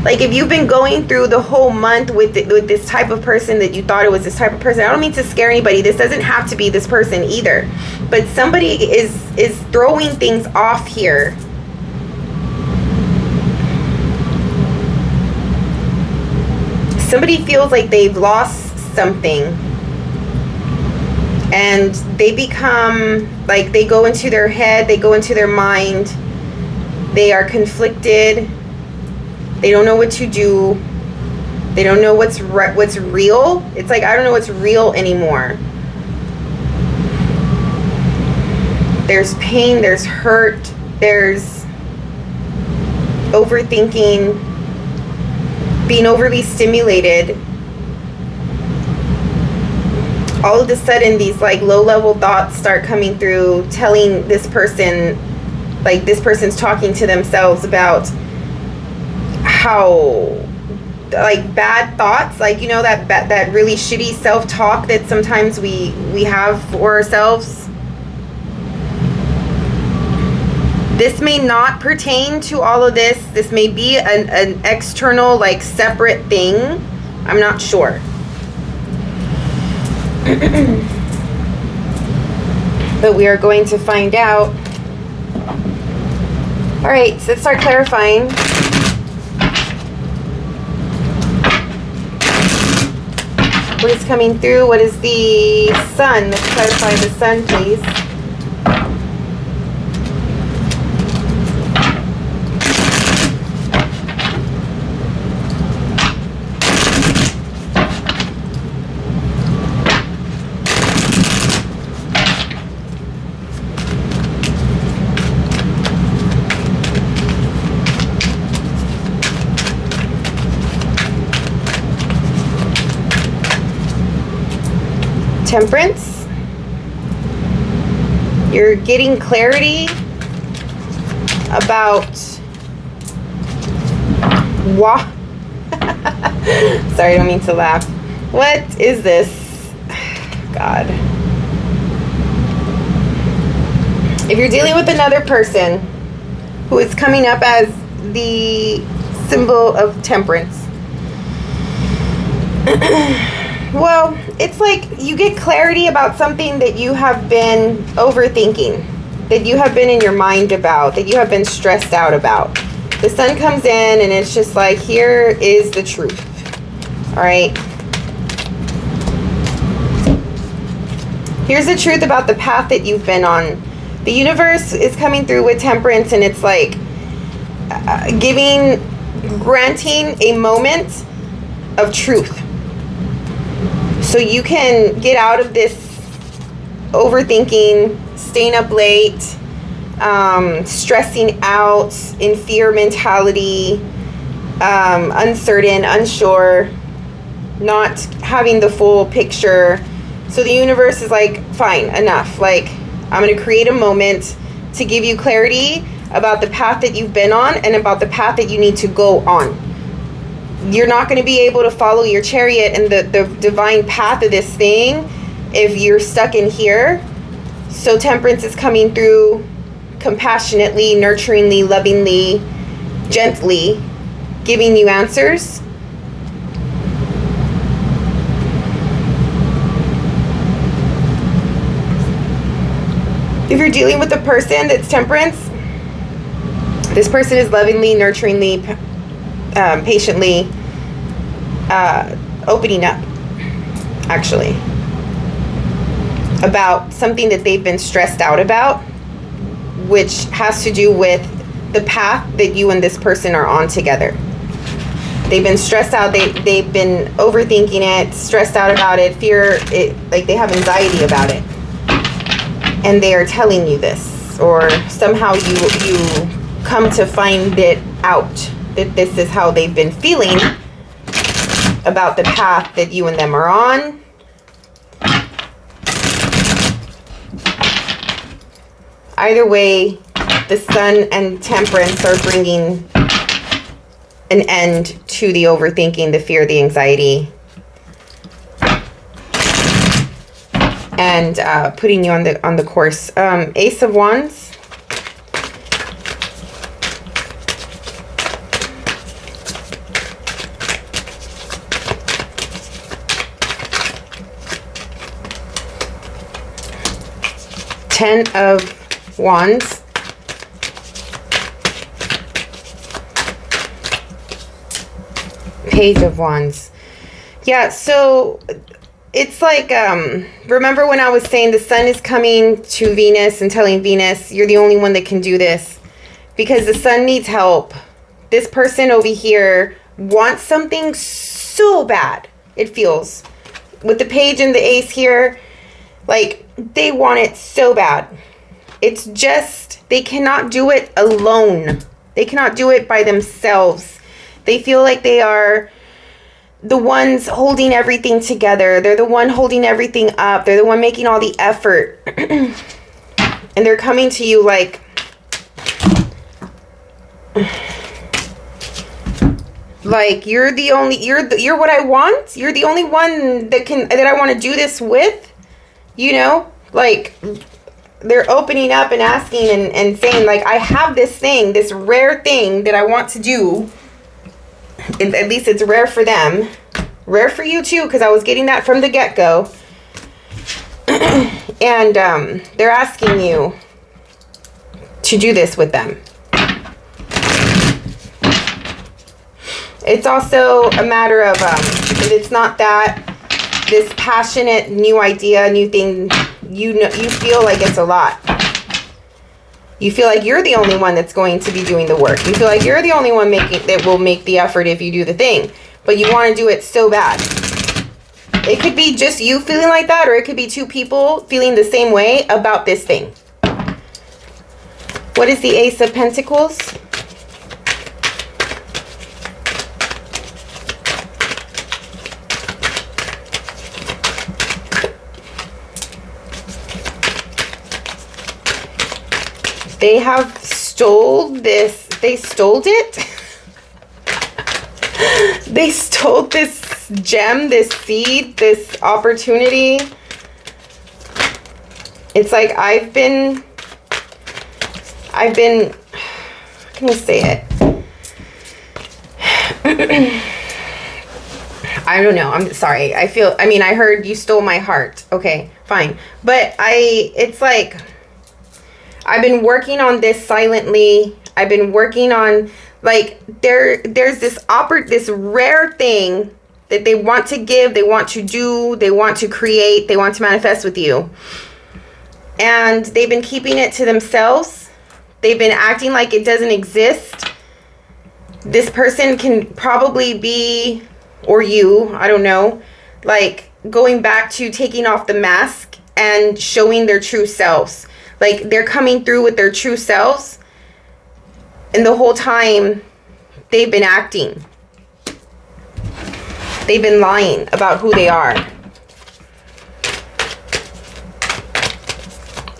A: like, if you've been going through the whole month with this type of person that you thought it was this type of person, I don't mean to scare anybody. This doesn't have to be this person either. But somebody is throwing things off here. Somebody feels like they've lost something. And they become, like, they go into their head, they go into their mind, they are conflicted, they don't know what to do, they don't know what's real. It's like, I don't know what's real anymore. There's pain, there's hurt, there's overthinking, being overly stimulated. All of a sudden, these like low-level thoughts start coming through, telling this person, like this person's talking to themselves about how, like, bad thoughts, like, you know, that really shitty self-talk that sometimes we have for ourselves. This may not pertain to all of this. This may be an external, like, separate thing. I'm not sure. But we are going to find out. All right, so let's start clarifying. What is coming through? What is the sun? Let's clarify the sun, please. Temperance. You're getting clarity about what? Sorry, I don't mean to laugh. What is this? God. If you're dealing with another person who is coming up as the symbol of temperance, well, it's like you get clarity about something that you have been overthinking, that you have been in your mind about, that you have been stressed out about. The sun comes in and it's just like, here is the truth. All right. Here's the truth about the path that you've been on. The universe is coming through with temperance, and it's like granting a moment of truth. So you can get out of this overthinking, staying up late, stressing out, in fear mentality, uncertain, unsure, not having the full picture. So the universe is like, fine, enough. Like, I'm going to create a moment to give you clarity about the path that you've been on and about the path that you need to go on. You're not going to be able to follow your chariot and the divine path of this thing if you're stuck in here. So temperance is coming through compassionately, nurturingly, lovingly, gently, giving you answers. If you're dealing with a person that's temperance, this person is lovingly, nurturingly, patiently opening up, actually, about something that they've been stressed out about, which has to do with the path that you and this person are on together. They've been stressed out. They've been overthinking it, stressed out about it, fear it, like they have anxiety about it, and they are telling you this, or somehow you come to find it out that this is how they've been feeling about the path that you and them are on. Either way, the sun and temperance are bringing an end to the overthinking, the fear, the anxiety, and putting you on the course. Ace of Wands. Ten of Wands. Page of Wands. Yeah, so it's like, remember when I was saying the sun is coming to Venus and telling Venus, you're the only one that can do this, because the sun needs help. This person over here wants something so bad, it feels. With the page and the ace here, like, they want it so bad. It's just, they cannot do it alone. They cannot do it by themselves. They feel like they are the ones holding everything together. They're the one holding everything up. They're the one making all the effort. And they're coming to you like, you're the only, you're what I want. You're the only one that I want to do this with. You know, like, they're opening up and asking and saying, like, I have this thing, this rare thing that I want to do. At least it's rare for them. Rare for you too, because I was getting that from the get-go. And they're asking you to do this with them. It's also a matter of, if it's not that, this passionate new idea, new thing, you feel like it's a lot. You feel like you're the only one that's going to be doing the work. You feel like you're the only one that will make the effort if you do the thing. But you want to do it so bad. It could be just you feeling like that, or it could be two people feeling the same way about this thing. What is the Ace of Pentacles? They have stole this. They stole it. They stole this gem, this seed, this opportunity. It's like I've been, how can I say it? I don't know. I'm sorry. I heard you stole my heart. Okay, fine. But it's like, I've been working on this silently. I've been working on, like, there's this rare thing that they want to give, they want to do, they want to create, they want to manifest with you. And they've been keeping it to themselves. They've been acting like it doesn't exist. This person can probably be, or you, I don't know, like going back to taking off the mask and showing their true selves. Like they're coming through with their true selves, and the whole time they've been acting. They've been lying about who they are.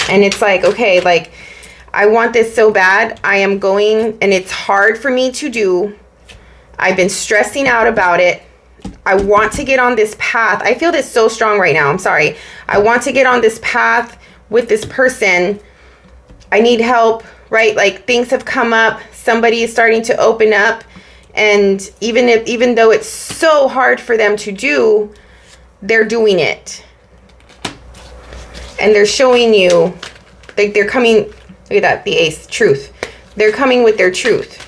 A: And it's like, okay, like I want this so bad. I am going, and it's hard for me to do. I've been stressing out about it. I want to get on this path. I feel this so strong right now. I'm sorry. I want to get on this path with this person. I need help, right? Like things have come up. Somebody is starting to open up. And even though it's so hard for them to do, they're doing it. And they're showing you, like they're coming, look at that, the ace, truth. They're coming with their truth.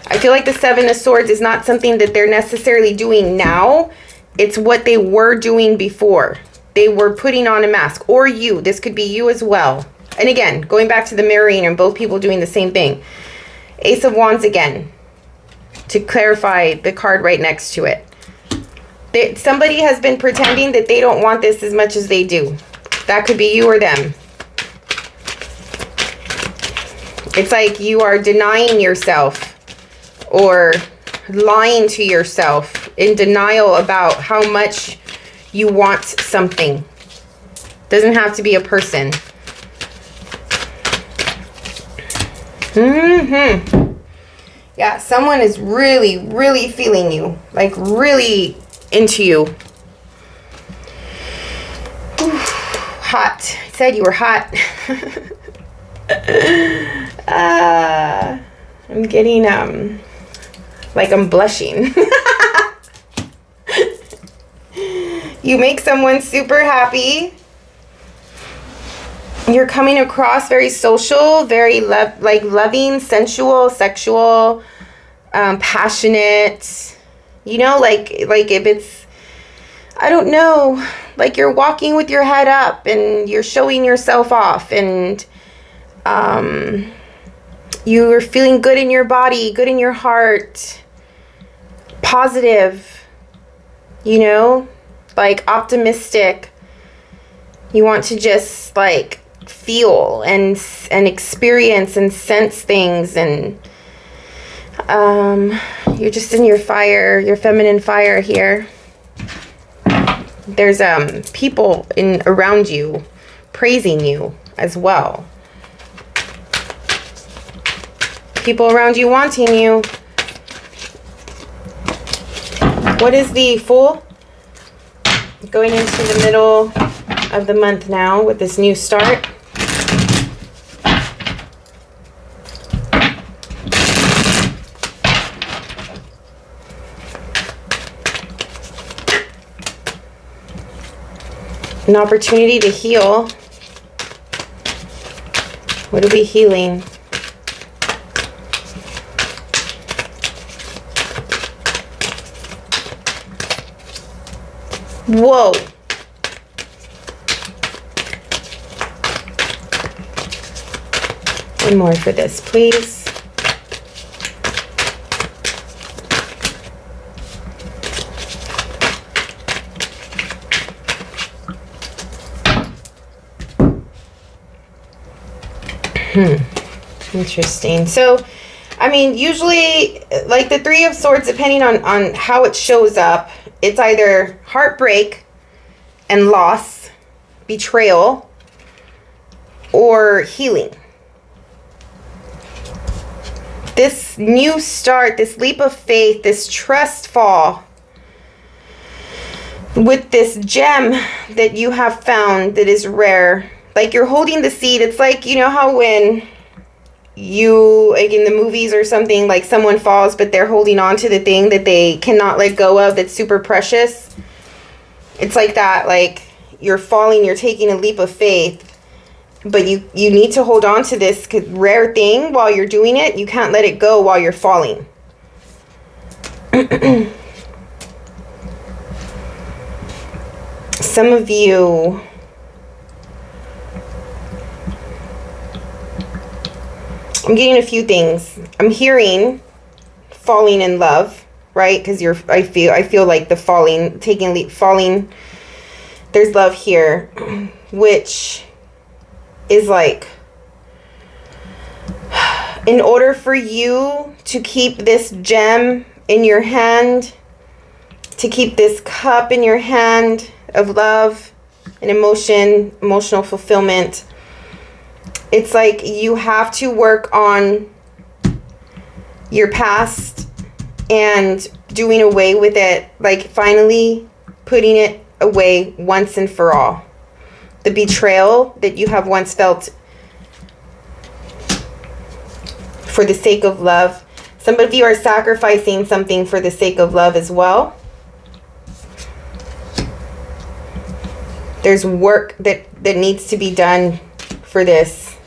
A: I feel like the Seven of Swords is not something that they're necessarily doing now. It's what they were doing before. They were putting on a mask. Or you. This could be you as well. And again, going back to the mirroring and both people doing the same thing. Ace of Wands again. To clarify the card right next to it. Somebody has been pretending that they don't want this as much as they do. That could be you or them. It's like you are denying yourself or lying to yourself in denial about how much you want something. Doesn't have to be a person. Yeah, someone is really, really feeling you. Like really into you. Whew, hot. I said you were hot. I'm getting like I'm blushing. You make someone super happy. You're coming across very social, very loving, sensual, sexual, passionate. You know, like if it's, I don't know, like you're walking with your head up and you're showing yourself off, and you're feeling good in your body, good in your heart, positive, you know, like optimistic. You want to just like feel and experience and sense things, and you're just in your fire, your feminine fire here. There's people around you praising you as well. People around you wanting you. What is the Fool? Going into the middle of the month now with this new start. An opportunity to heal. What are we healing? Whoa. One more for this, please. Interesting. So, I mean, usually, like the Three of Swords, depending on how it shows up, it's either heartbreak and loss, betrayal, or healing. This new start, this leap of faith, this trust fall with this gem that you have found that is rare. Like you're holding the seed. It's like, you know how when you, like in the movies or something, like someone falls, but they're holding on to the thing that they cannot let go of that's super precious. It's like that. Like you're falling, you're taking a leap of faith, but you need to hold on to this rare thing while you're doing it. You can't let it go while you're falling. Some of you, I'm getting a few things. I'm hearing falling in love, right? Because I feel like the falling, taking a leap, falling. There's love here, which is like, in order for you to keep this gem in your hand, to keep this cup in your hand of love and emotional fulfillment, it's like you have to work on your past and doing away with it, like finally putting it away once and for all. The betrayal that you have once felt for the sake of love. Some of you are sacrificing something for the sake of love as well. There's work that needs to be done for this.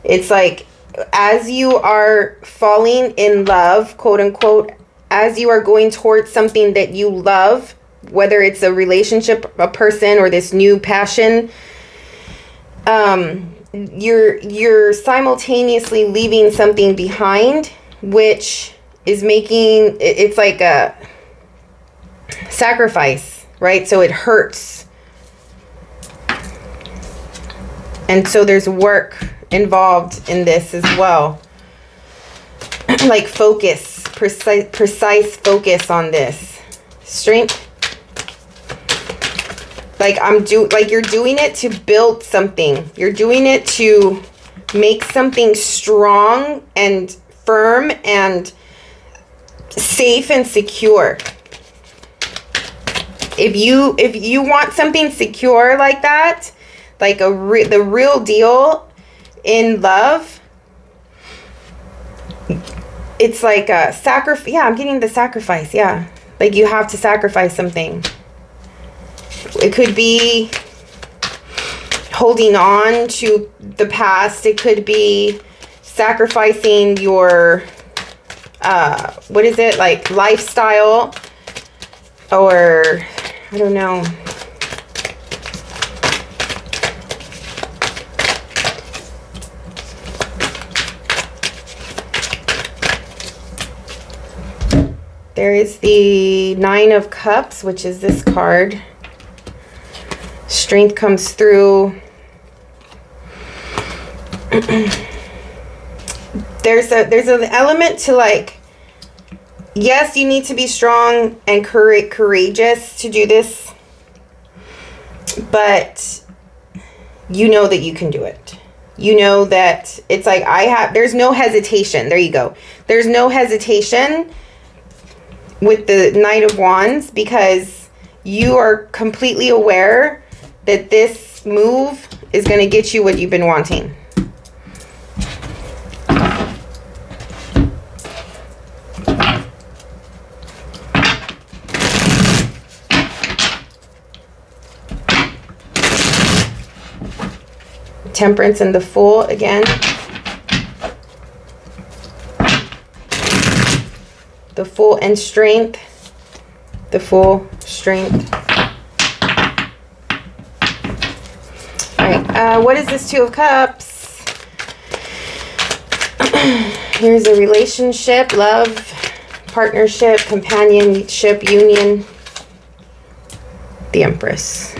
A: It's like as you are falling in love, quote unquote, as you are going towards something that you love, whether it's a relationship, a person, or this new passion, you're simultaneously leaving something behind, which is making, it's like a sacrifice, right? So it hurts. And so there's work involved in this as well. Like focus, precise focus on this. Strength. Like you're doing it to build something. You're doing it to make something strong and firm and safe and secure. If you want something secure like that, like the real deal in love, it's like a sacrifice. Yeah, I'm getting the sacrifice. Yeah, like you have to sacrifice something. It could be holding on to the past. It could be sacrificing your, what is it, like lifestyle, or I don't know. There is the Nine of Cups, which is this card. Strength comes through. There's an element to like, yes, you need to be strong and courageous to do this, but you know that you can do it. You know that it's like there's no hesitation. There you go. There's no hesitation with the Knight of Wands, because you are completely aware that this move is going to get you what you've been wanting. Temperance and the Fool again. The Fool and Strength. The Fool, Strength. Alright, what is this Two of Cups? Here's a relationship, love, partnership, companionship, union. The Empress.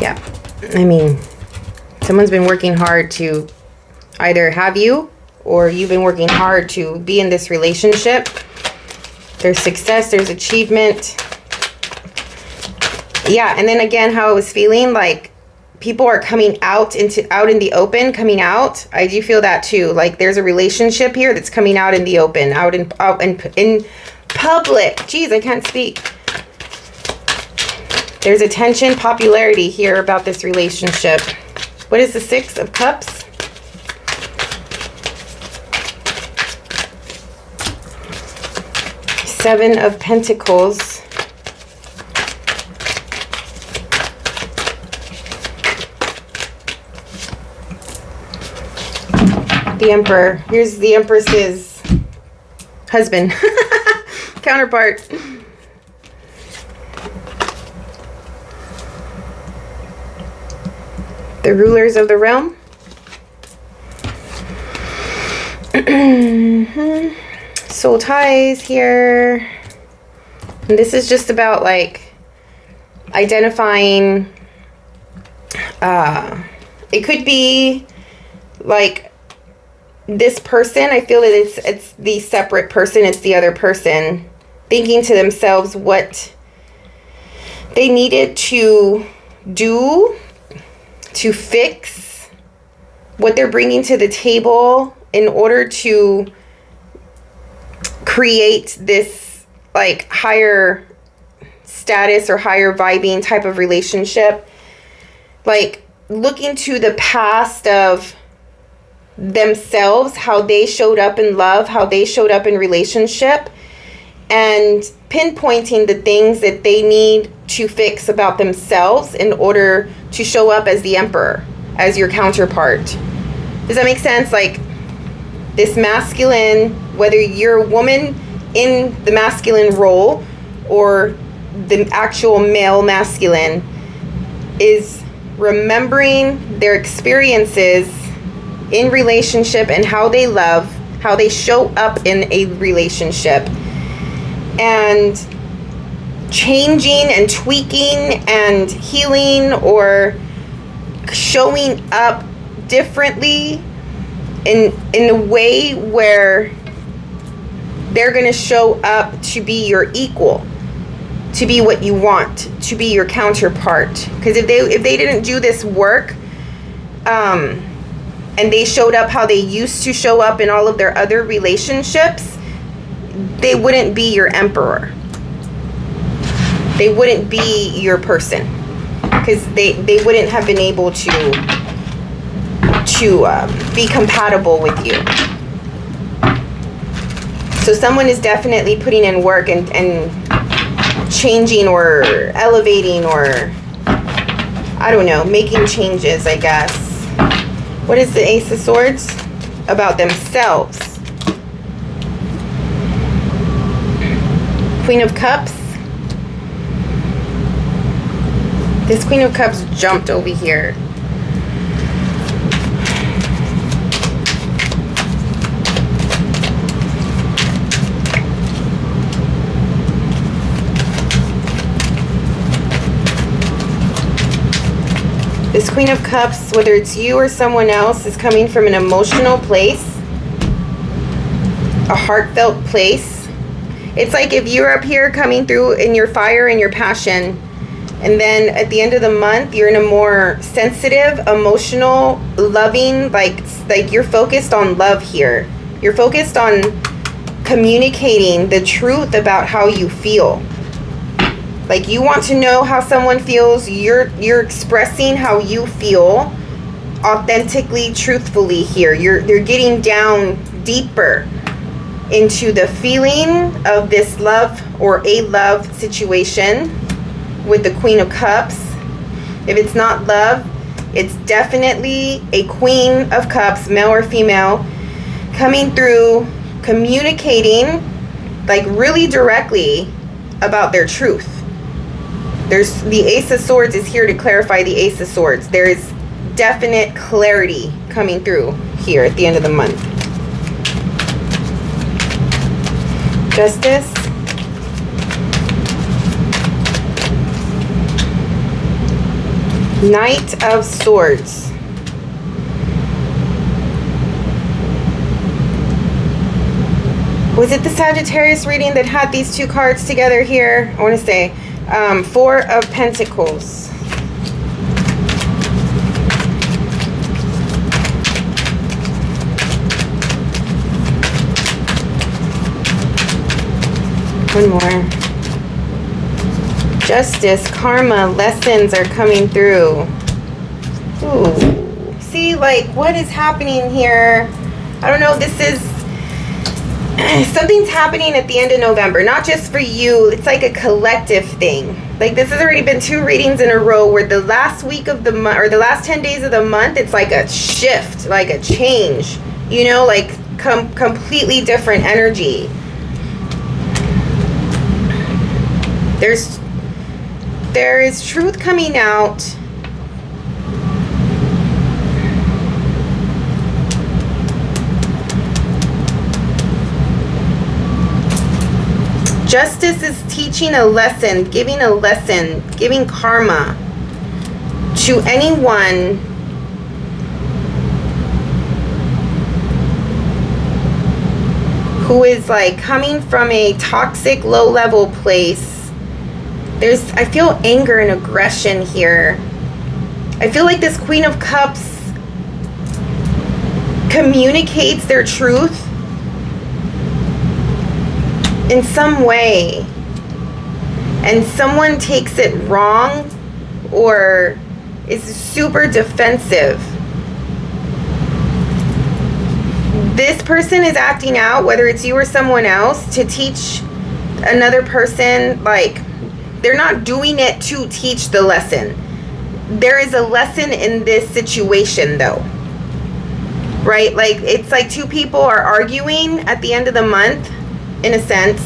A: Yeah, I mean, someone's been working hard to either have you, or you've been working hard to be in this relationship. There's success, there's achievement. Yeah, and then again, how I was feeling, like people are coming out in the open, coming out. I do feel that too. Like there's a relationship here that's coming out in the open, out in public. Jeez, I can't speak. There's attention, popularity here about this relationship. What is the Six of Cups? Seven of Pentacles. The Emperor. Here's the Empress's husband. Counterpart. The rulers of the realm. Soul ties here. And this is just about like identifying. It could be like this person. I feel that it's the separate person. It's the other person thinking to themselves what they needed to do to fix what they're bringing to the table in order to create this like higher status or higher vibing type of relationship. Like looking to the past of themselves, how they showed up in love, how they showed up in relationship, and pinpointing the things that they need to fix about themselves in order to show up as the Emperor, as your counterpart. Does that make sense? Like this masculine, whether you're a woman in the masculine role or the actual male masculine, is remembering their experiences in relationship and how they love, how they show up in a relationship, and changing and tweaking and healing or showing up differently in a way where they're going to show up to be your equal, to be what you want, to be your counterpart. Because if they didn't do this work, and they showed up how they used to show up in all of their other relationships, they wouldn't be your Emperor. They wouldn't be your person, because they wouldn't have been able to be compatible with you. So someone is definitely putting in work and changing or elevating or, I don't know, making changes, I guess. What is the Ace of Swords? About themselves. Queen of Cups. This Queen of Cups jumped over here. This Queen of Cups, whether it's you or someone else, is coming from an emotional place, a heartfelt place. It's like if you're up here coming through in your fire and your passion, and then at the end of the month, you're in a more sensitive, emotional, loving, like you're focused on love here. You're focused on communicating the truth about how you feel. Like you want to know how someone feels. You're expressing how you feel authentically, truthfully here. You're getting down deeper into the feeling of this love or a love situation with the Queen of Cups. If it's not love, it's definitely a Queen of Cups, male or female, coming through, communicating like really directly about their truth. There's the Ace of Swords is here to clarify the Ace of Swords. There is definite clarity coming through here at the end of the month. Justice. Knight of Swords. Was it the Sagittarius reading that had these two cards together here? I want to say Four of Pentacles. One more. Justice, karma, lessons are coming through. Ooh. See, like, what is happening here? I don't know. This is... something's happening at the end of November. Not just for you. It's like a collective thing. Like, this has already been 2 readings in a row where the last week of the month, or the last 10 days of the month, it's like a shift, like a change. You know, like, completely different energy. There is truth coming out. Justice is teaching a lesson, giving karma to anyone who is like coming from a toxic, low-level place. I feel anger and aggression here. I feel like this Queen of Cups communicates their truth in some way, and someone takes it wrong or is super defensive. This person is acting out, whether it's you or someone else, to teach another person. Like, they're not doing it to teach the lesson. There is a lesson in this situation, though. Right? Like, it's like 2 people are arguing at the end of the month, in a sense.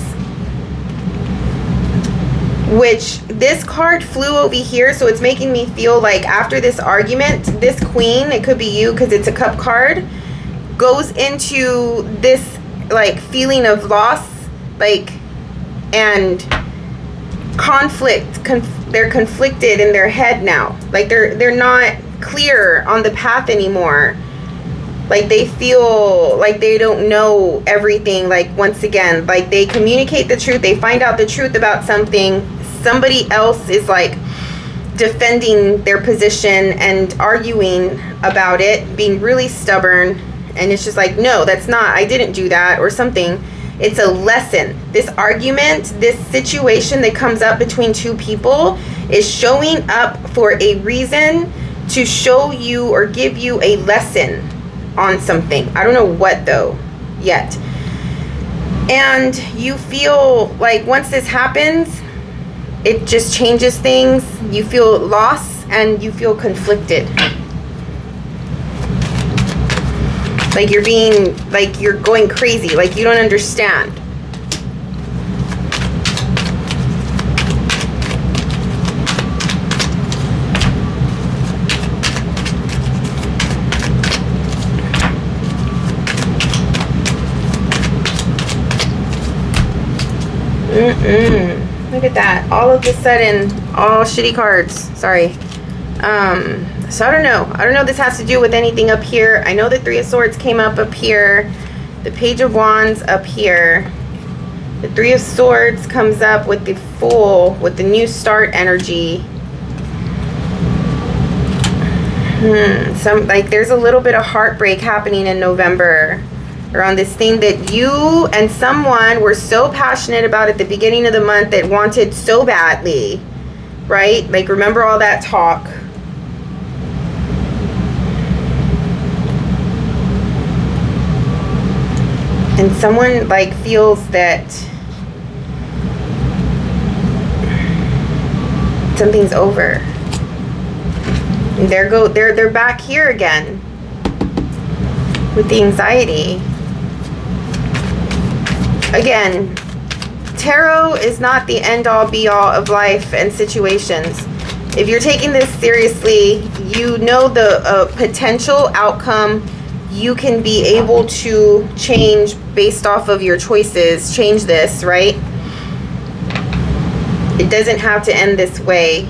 A: Which, this card flew over here, so it's making me feel like after this argument, this queen, it could be you because it's a cup card, goes into this, like, feeling of loss, like, and conflict. They're conflicted in their head now. Like, they're not clear on the path anymore. Like, they feel like they don't know everything. Like, once again, like, they communicate the truth. They find out the truth about something. Somebody else is, like, defending their position and arguing about it, being really stubborn. And it's just like, no, that's not, I didn't do that, or something. It's a lesson. This argument, this situation that comes up between 2 people is showing up for a reason to show you or give you a lesson on something. I don't know what, though, yet. And you feel like once this happens, it just changes things. You feel loss and you feel conflicted. Like you're going crazy. Like you don't understand. Look at that. All of a sudden, all shitty cards. Sorry. So I don't know. I don't know if this has to do with anything up here. I know the 3 of Swords came up here. The Page of Wands up here. The 3 of Swords comes up with the Fool, with the new start energy. There's a little bit of heartbreak happening in November around this thing that you and someone were so passionate about at the beginning of the month that wanted so badly, right? Like, remember all that talk. And someone like feels that something's over. And they're back here again with the anxiety. Again, tarot is not the end-all be-all of life and situations. If you're taking this seriously, you know the potential outcome you can be able to change based off of your choices. Change this, right? It doesn't have to end this way.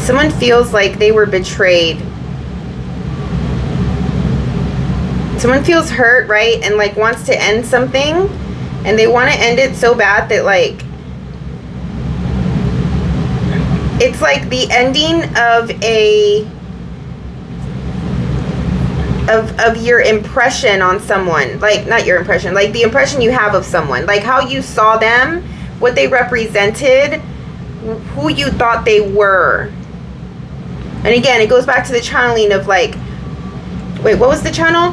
A: Someone feels like they were betrayed. Someone feels hurt, right? And like wants to end something. And they want to end it so bad that like it's like the ending of of your impression on someone. Like not your impression, like the impression you have of someone. Like how you saw them, what they represented, who you thought they were. And again, it goes back to the channeling of like, wait, what was the channel?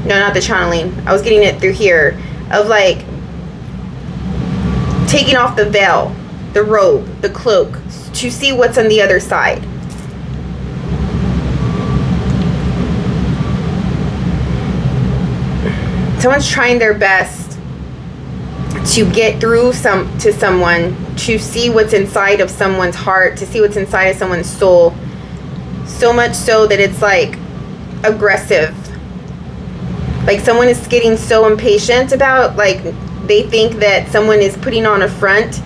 A: No, not the channeling. I was getting it through here. Of like, taking off the veil, the robe, the cloak, to see what's on the other side. Someone's trying their best to get through to someone, to see what's inside of someone's heart, to see what's inside of someone's soul. So much so that it's like aggressive. Like someone is getting so impatient about, like they think that someone is putting on a front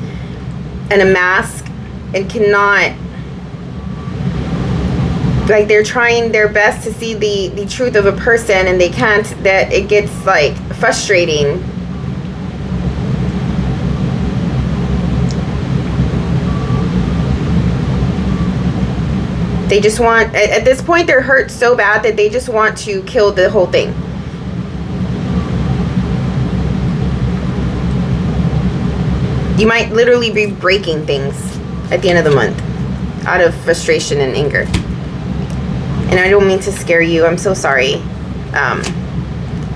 A: and a mask and cannot, like they're trying their best to see the truth of a person and they can't, that it gets like frustrating. They just want, at this point, they're hurt so bad that they just want to kill the whole thing. You might literally be breaking things at the end of the month out of frustration and anger. And I don't mean to scare you. I'm so sorry.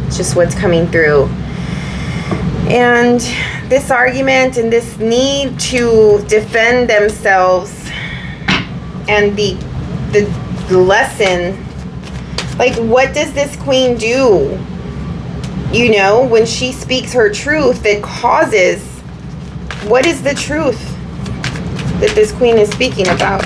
A: It's just what's coming through. And this argument and this need to defend themselves and the lesson, like what does this queen do, you know, when she speaks her truth that causes, what is the truth that this queen is speaking about?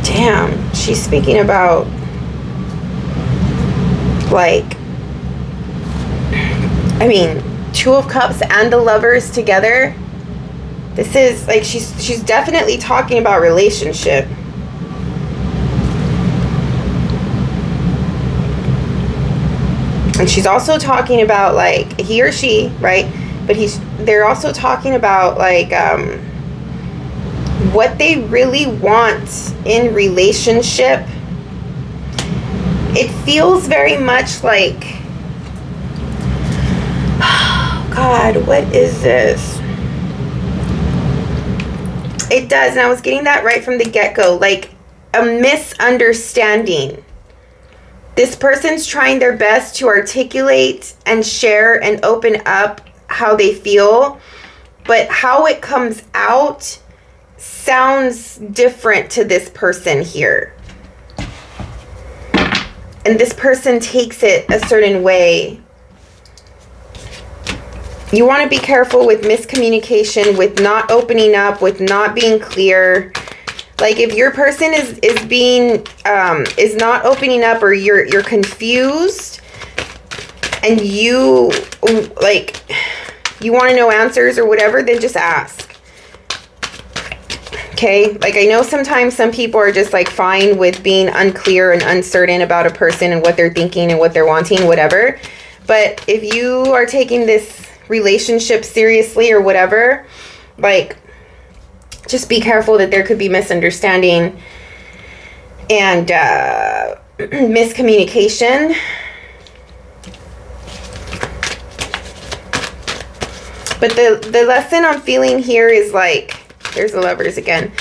A: Damn, she's speaking about like, I mean, Two of Cups and the Lovers together. This is like, she's definitely talking about relationship. And she's also talking about like, he or she, right? But they're also talking about like what they really want in relationship. It feels very much like, God, what is this? It does, and I was getting that right from the get-go, like a misunderstanding. This person's trying their best to articulate and share and open up how they feel, but how it comes out sounds different to this person here. And this person takes it a certain way. You want to be careful with miscommunication, with not opening up, with not being clear. Like if your person is not opening up, or you're confused and you like you want to know answers or whatever, then just ask. Okay? Like I know sometimes some people are just like fine with being unclear and uncertain about a person and what they're thinking and what they're wanting, whatever. But if you are taking this relationship seriously or whatever, like, just be careful that there could be misunderstanding and miscommunication. But the lesson I'm feeling here is like, there's the Lovers again,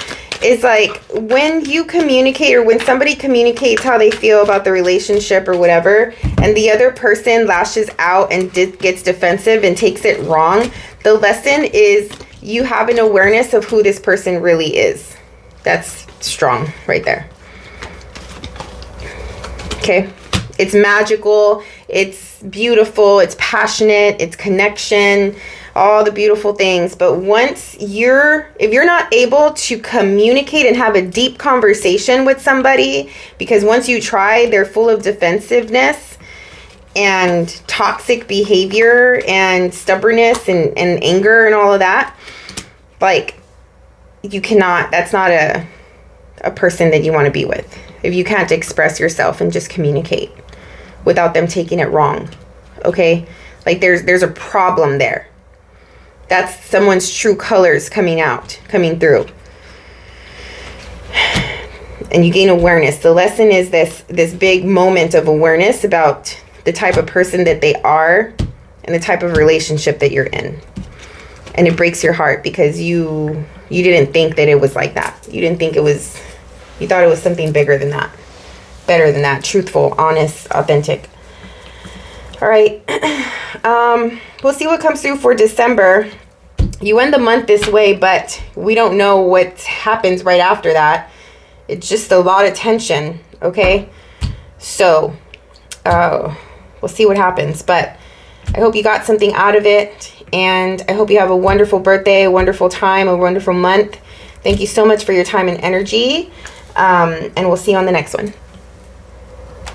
A: is like when you communicate, or when somebody communicates how they feel about the relationship or whatever, and the other person lashes out and gets defensive and takes it wrong, the lesson is you have an awareness of who this person really is. That's strong right there. Okay. It's magical. It's beautiful. It's passionate. It's connection. All the beautiful things. But if you're not able to communicate and have a deep conversation with somebody, because once you try, they're full of defensiveness and toxic behavior and stubbornness and anger and all of that, like, you cannot, that's not a person that you want to be with. If you can't express yourself and just communicate without them taking it wrong. Okay? Like, there's a problem there. That's someone's true colors coming through. And you gain awareness. The lesson is this big moment of awareness about the type of person that they are and the type of relationship that you're in. And it breaks your heart because you didn't think that it was like that. You didn't think you thought it was something bigger than that. Better than that. Truthful, honest, authentic. All right. We'll see what comes through for December. You end the month this way, but we don't know what happens right after that. It's just a lot of tension, okay? So, we'll see what happens. But I hope you got something out of it. And I hope you have a wonderful birthday, a wonderful time, a wonderful month. Thank you so much for your time and energy. And we'll see you on the next one.